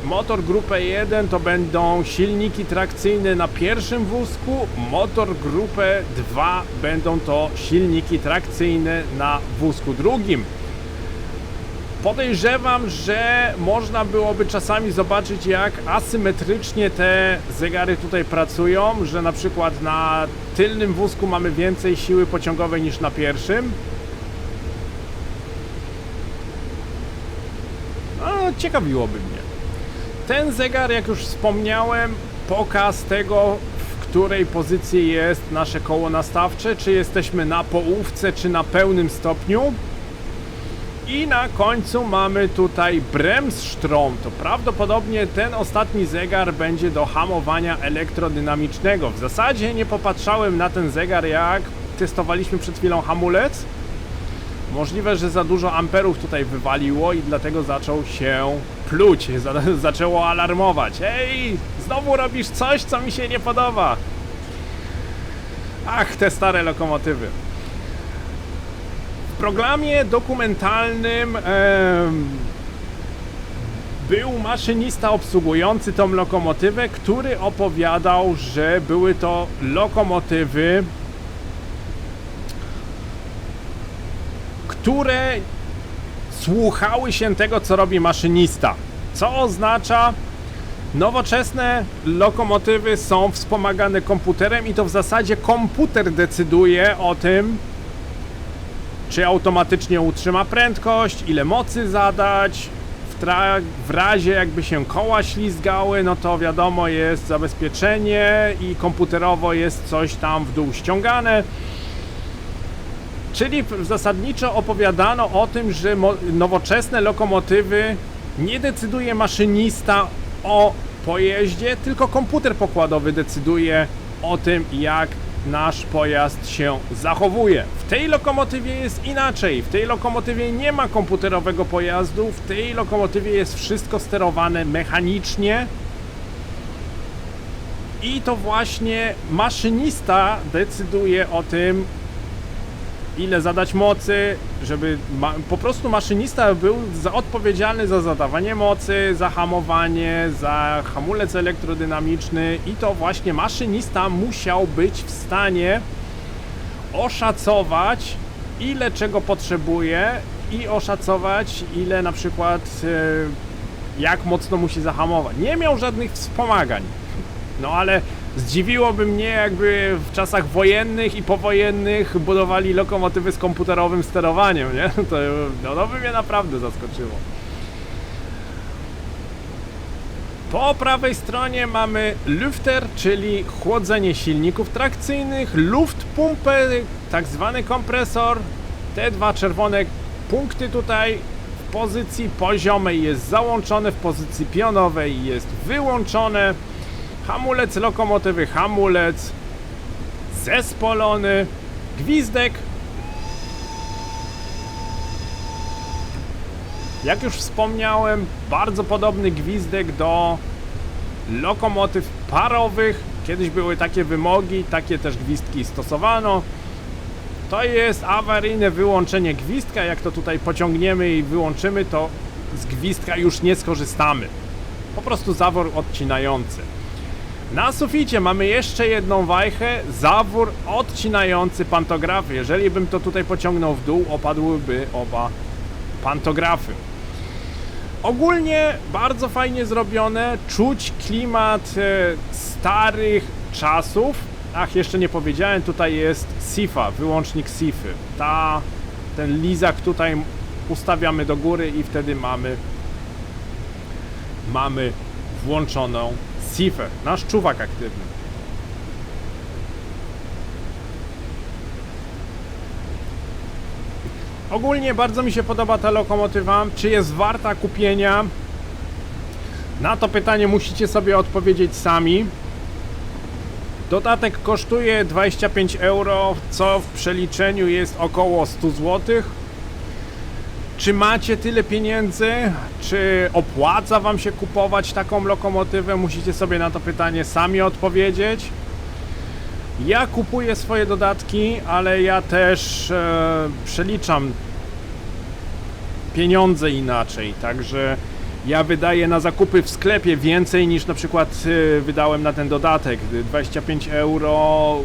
Motor Grupę 1 to będą silniki trakcyjne na pierwszym wózku, motor Grupę 2 będą to silniki trakcyjne na wózku drugim. Podejrzewam, że można byłoby czasami zobaczyć, jak asymetrycznie te zegary tutaj pracują, że na przykład na tylnym wózku mamy więcej siły pociągowej niż na pierwszym. No, ciekawiłoby mnie. Ten zegar, jak już wspomniałem, pokaz tego, w której pozycji jest nasze koło nastawcze, czy jesteśmy na połówce, czy na pełnym stopniu. I na końcu mamy tutaj Bremsstrom. To prawdopodobnie ten ostatni zegar będzie do hamowania elektrodynamicznego. W zasadzie nie popatrzałem na ten zegar, jak testowaliśmy przed chwilą hamulec. Możliwe, że za dużo amperów tutaj wywaliło i dlatego zaczął się pluć, zaczęło alarmować. Ej, znowu robisz coś, co mi się nie podoba. Ach, te stare lokomotywy. W programie dokumentalnym był maszynista obsługujący tą lokomotywę, który opowiadał, że były to lokomotywy, które słuchały się tego, co robi maszynista. Co oznacza, nowoczesne lokomotywy są wspomagane komputerem i to w zasadzie komputer decyduje o tym, czy automatycznie utrzyma prędkość, ile mocy zadać. W razie jakby się koła ślizgały, no to wiadomo, jest zabezpieczenie i komputerowo jest coś tam w dół ściągane. Czyli zasadniczo opowiadano o tym, że nowoczesne lokomotywy nie decyduje maszynista o pojeździe, tylko komputer pokładowy decyduje o tym, jak nasz pojazd się zachowuje. W tej lokomotywie jest inaczej. W tej lokomotywie nie ma komputerowego pojazdu, w tej lokomotywie jest wszystko sterowane mechanicznie. I to właśnie maszynista decyduje o tym, ile zadać mocy, żeby po prostu maszynista był odpowiedzialny za zadawanie mocy, za hamowanie, za hamulec elektrodynamiczny i to właśnie maszynista musiał być w stanie oszacować, ile czego potrzebuje i oszacować, ile na przykład jak mocno musi zahamować. Nie miał żadnych wspomagań. No ale zdziwiłoby mnie, jakby w czasach wojennych i powojennych budowali lokomotywy z komputerowym sterowaniem, nie? To by mnie naprawdę zaskoczyło. Po prawej stronie mamy Lüfter, czyli chłodzenie silników trakcyjnych, Luftpumpe, tak zwany kompresor. Te dwa czerwone punkty tutaj w pozycji poziomej jest załączone, w pozycji pionowej jest wyłączone. Hamulec lokomotywy, hamulec zespolony, gwizdek. Jak już wspomniałem, bardzo podobny gwizdek do lokomotyw parowych. Kiedyś były takie wymogi, takie też gwizdki stosowano. To jest awaryjne wyłączenie gwizdka. Jak to tutaj pociągniemy i wyłączymy, to z gwizdka już nie skorzystamy. Po prostu zawór odcinający. Na suficie mamy jeszcze jedną wajchę, zawór odcinający pantografy. Jeżeli bym to tutaj pociągnął w dół, opadłyby oba pantografy. Ogólnie bardzo fajnie zrobione, czuć klimat starych czasów. Ach, jeszcze nie powiedziałem, tutaj jest SIFA, wyłącznik SIFy. Ten lizak tutaj ustawiamy do góry i wtedy mamy włączoną SIFę, nasz czuwak aktywny. Ogólnie bardzo mi się podoba ta lokomotywa. Czy jest warta kupienia? Na to pytanie musicie sobie odpowiedzieć sami. Dodatek kosztuje 25 euro, co w przeliczeniu jest około 100 zł. Czy macie tyle pieniędzy? Czy opłaca wam się kupować taką lokomotywę? Musicie sobie na to pytanie sami odpowiedzieć. Ja kupuję swoje dodatki, ale ja też przeliczam pieniądze inaczej, także ja wydaję na zakupy w sklepie więcej niż na przykład wydałem na ten dodatek. 25 euro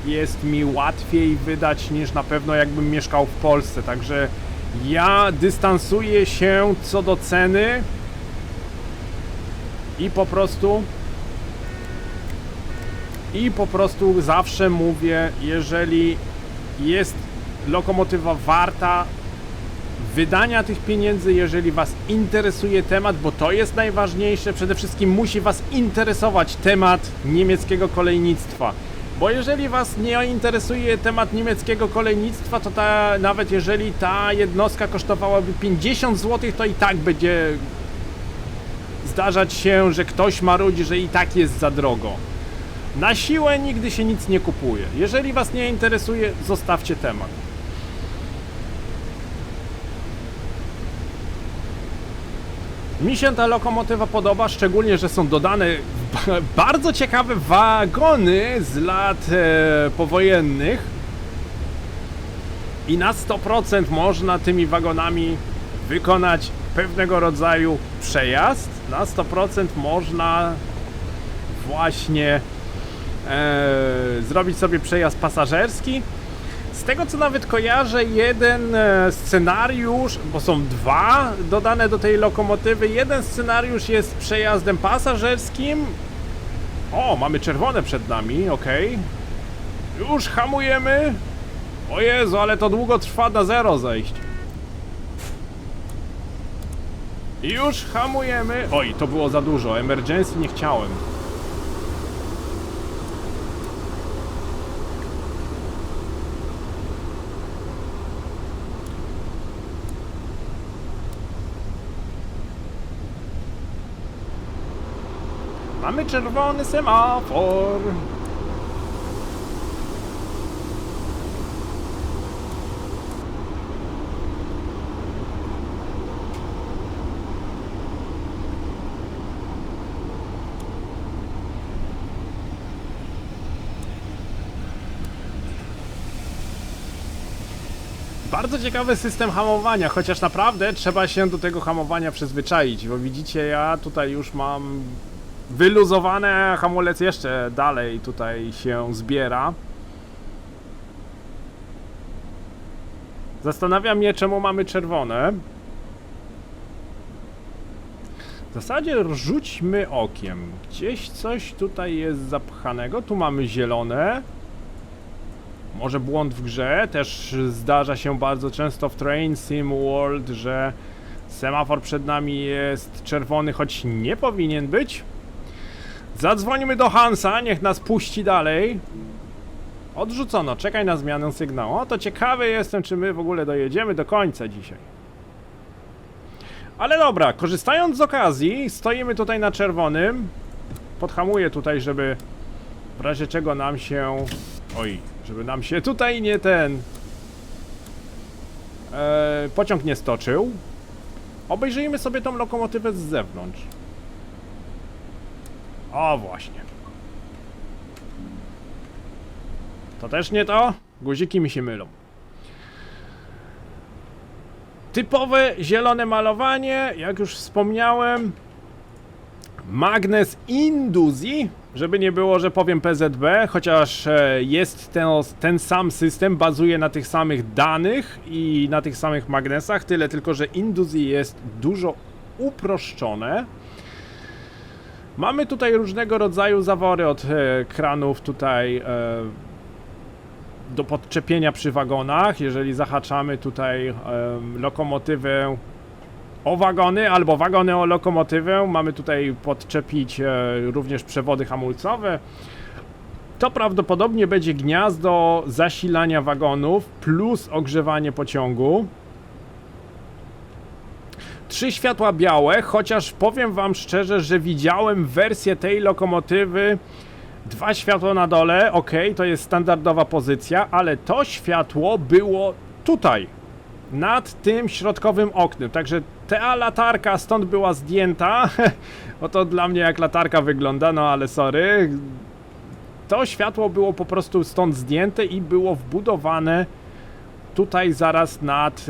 jest mi łatwiej wydać niż na pewno jakbym mieszkał w Polsce, także ja dystansuję się co do ceny i po prostu zawsze mówię, jeżeli jest lokomotywa warta wydania tych pieniędzy, jeżeli was interesuje temat, bo to jest najważniejsze, przede wszystkim musi was interesować temat niemieckiego kolejnictwa. Bo jeżeli was nie interesuje temat niemieckiego kolejnictwa, to nawet jeżeli ta jednostka kosztowałaby 50 zł, to i tak będzie zdarzać się, że ktoś marudzi, że i tak jest za drogo. Na siłę nigdy się nic nie kupuje. Jeżeli was nie interesuje, zostawcie temat. Mi się ta lokomotywa podoba, szczególnie, że są dodane bardzo ciekawe wagony z lat powojennych i na 100% można tymi wagonami wykonać pewnego rodzaju przejazd. Na 100% można właśnie zrobić sobie przejazd pasażerski. Z tego co nawet kojarzę, jeden scenariusz, bo są dwa dodane do tej lokomotywy, jeden scenariusz jest przejazdem pasażerskim. O, mamy czerwone przed nami, ok. Już hamujemy. O Jezu, ale to długo trwa na zero zejść. Już hamujemy. Oj, to było za dużo, emergency nie chciałem. Mamy czerwony semafor. Bardzo ciekawy system hamowania, chociaż naprawdę trzeba się do tego hamowania przyzwyczaić, bo widzicie, ja tutaj już mam wyluzowane, a hamulec jeszcze dalej tutaj się zbiera. Zastanawiam mnie, czemu mamy czerwone. W zasadzie rzućmy okiem. Gdzieś coś tutaj jest zapchanego. Tu mamy zielone. Może błąd w grze. Też zdarza się bardzo często w Train Sim World, że semafor przed nami jest czerwony, choć nie powinien być. Zadzwońmy do Hansa, niech nas puści dalej. Odrzucono, czekaj na zmianę sygnału. O, to ciekawy jestem, czy my w ogóle dojedziemy do końca dzisiaj. Ale dobra, korzystając z okazji, stoimy tutaj na czerwonym. Podhamuję tutaj, żeby w razie czego nam się... Oj, żeby nam się tutaj nie pociąg nie stoczył. Obejrzyjmy sobie tą lokomotywę z zewnątrz. O, właśnie. To też nie to? Guziki mi się mylą. Typowe zielone malowanie, jak już wspomniałem. Magnes Induzji, żeby nie było, że powiem PZB, chociaż jest ten sam system, bazuje na tych samych danych i na tych samych magnesach, tyle tylko, że Induzji jest dużo uproszczone. Mamy tutaj różnego rodzaju zawory od kranów tutaj do podczepienia przy wagonach. Jeżeli zahaczamy tutaj lokomotywę o wagony albo wagony o lokomotywę, mamy tutaj podczepić również przewody hamulcowe. To prawdopodobnie będzie gniazdo zasilania wagonów plus ogrzewanie pociągu. 3 światła białe, chociaż powiem wam szczerze, że widziałem wersję tej lokomotywy 2 światła na dole, ok, to jest standardowa pozycja, ale to światło było tutaj, nad tym środkowym oknem, także ta latarka stąd była zdjęta, to dla mnie jak latarka wygląda, no ale sorry, to światło było po prostu stąd zdjęte i było wbudowane tutaj zaraz nad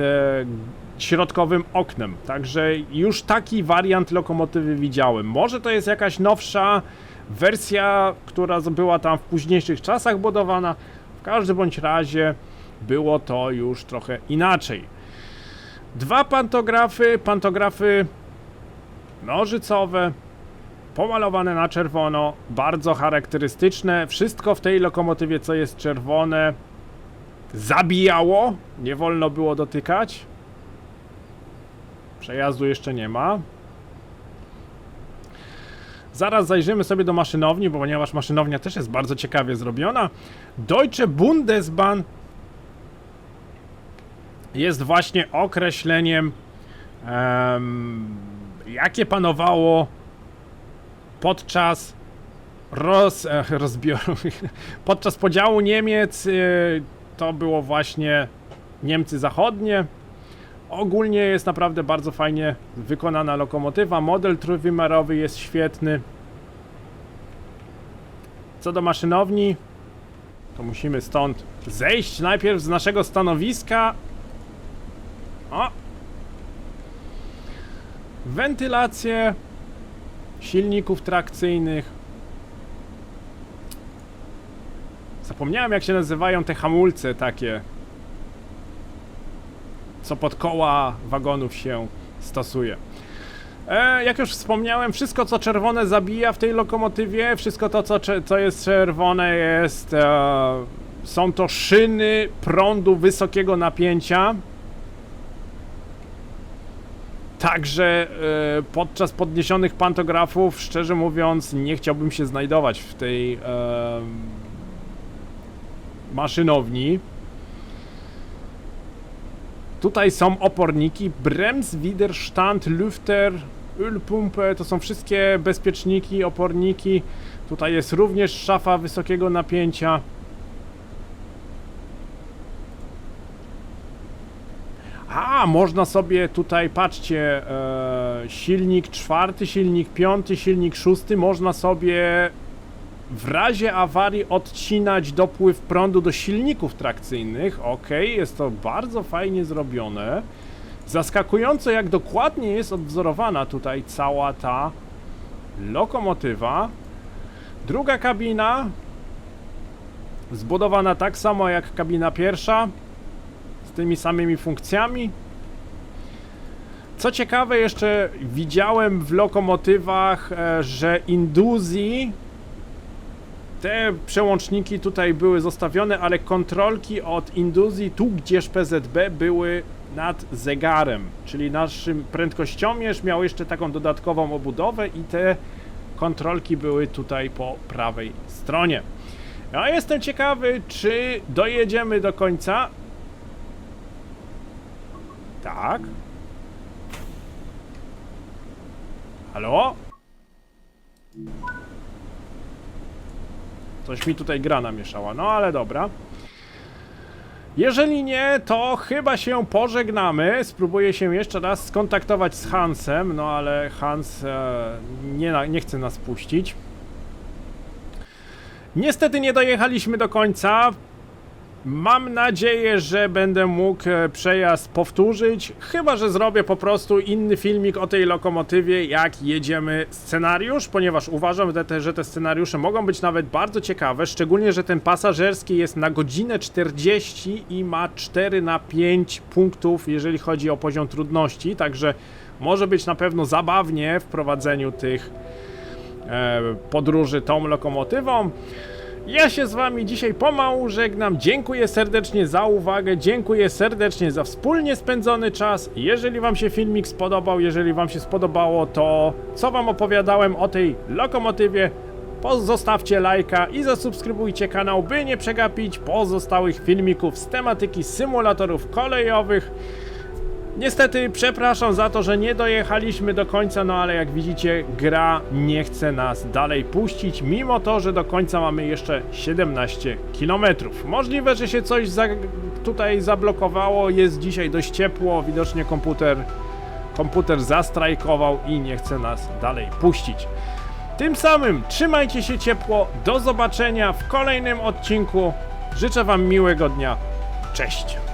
środkowym oknem, także już taki wariant lokomotywy widziałem. Może to jest jakaś nowsza wersja, która była tam w późniejszych czasach budowana, w każdym bądź razie było to już trochę inaczej. 2 pantografy nożycowe, pomalowane na czerwono, bardzo charakterystyczne. Wszystko w tej lokomotywie, co jest czerwone, zabijało, nie wolno było dotykać. Przejazdu jeszcze nie ma. Zaraz zajrzymy sobie do maszynowni, bo ponieważ maszynownia też jest bardzo ciekawie zrobiona. Deutsche Bundesbahn jest właśnie określeniem, jakie panowało podczas rozbioru, podczas podziału Niemiec. To było właśnie Niemcy zachodnie. Ogólnie jest naprawdę bardzo fajnie wykonana lokomotywa. Model trójwymiarowy jest świetny. Co do maszynowni, to musimy stąd zejść najpierw z naszego stanowiska. O! Wentylację silników trakcyjnych. Zapomniałem, jak się nazywają te hamulce takie, co pod koła wagonów się stosuje. Jak już wspomniałem, wszystko co czerwone zabija w tej lokomotywie, wszystko to co jest czerwone jest, są to szyny prądu wysokiego napięcia. Także podczas podniesionych pantografów, szczerze mówiąc, nie chciałbym się znajdować w tej maszynowni. Tutaj są oporniki, Bremswiderstand, Lüfter, Ölpumpe, to są wszystkie bezpieczniki, oporniki. Tutaj jest również szafa wysokiego napięcia. A, można sobie tutaj, patrzcie, silnik 4, silnik 5, silnik 6, można sobie w razie awarii odcinać dopływ prądu do silników trakcyjnych. Ok, jest to bardzo fajnie zrobione. Zaskakująco, jak dokładnie jest odwzorowana tutaj cała ta lokomotywa. Druga kabina, zbudowana tak samo jak kabina pierwsza, z tymi samymi funkcjami. Co ciekawe, jeszcze widziałem w lokomotywach, że Induzi, te przełączniki tutaj były zostawione, ale kontrolki od Induzi, tu gdzież PZB, były nad zegarem, czyli nasz prędkościomierz miał jeszcze taką dodatkową obudowę i te kontrolki były tutaj po prawej stronie. Ja jestem ciekawy, czy dojedziemy do końca. Tak. Halo? Coś mi tutaj gra namieszała, no ale dobra. Jeżeli nie, to chyba się pożegnamy. Spróbuję się jeszcze raz skontaktować z Hansem, no ale Hans nie chce nas puścić. Niestety nie dojechaliśmy do końca. Mam nadzieję, że będę mógł przejazd powtórzyć, chyba że zrobię po prostu inny filmik o tej lokomotywie, jak jedziemy scenariusz, ponieważ uważam, że te scenariusze mogą być nawet bardzo ciekawe, szczególnie, że ten pasażerski jest na godzinę 40 i ma 4 na 5 punktów, jeżeli chodzi o poziom trudności, także Może być na pewno zabawnie w prowadzeniu tych podróży tą lokomotywą. Ja się z wami dzisiaj pomału żegnam. Dziękuję serdecznie za uwagę, dziękuję serdecznie za wspólnie spędzony czas. Jeżeli wam się filmik spodobał, jeżeli wam się spodobało to, co wam opowiadałem o tej lokomotywie, zostawcie lajka i zasubskrybujcie kanał, by nie przegapić pozostałych filmików z tematyki symulatorów kolejowych. Niestety przepraszam za to, że nie dojechaliśmy do końca, no ale jak widzicie, gra nie chce nas dalej puścić, mimo to, że do końca mamy jeszcze 17 km. Możliwe, że się coś tutaj zablokowało, jest dzisiaj dość ciepło, widocznie komputer zastrajkował i nie chce nas dalej puścić. Tym samym trzymajcie się ciepło, do zobaczenia w kolejnym odcinku, życzę wam miłego dnia, cześć!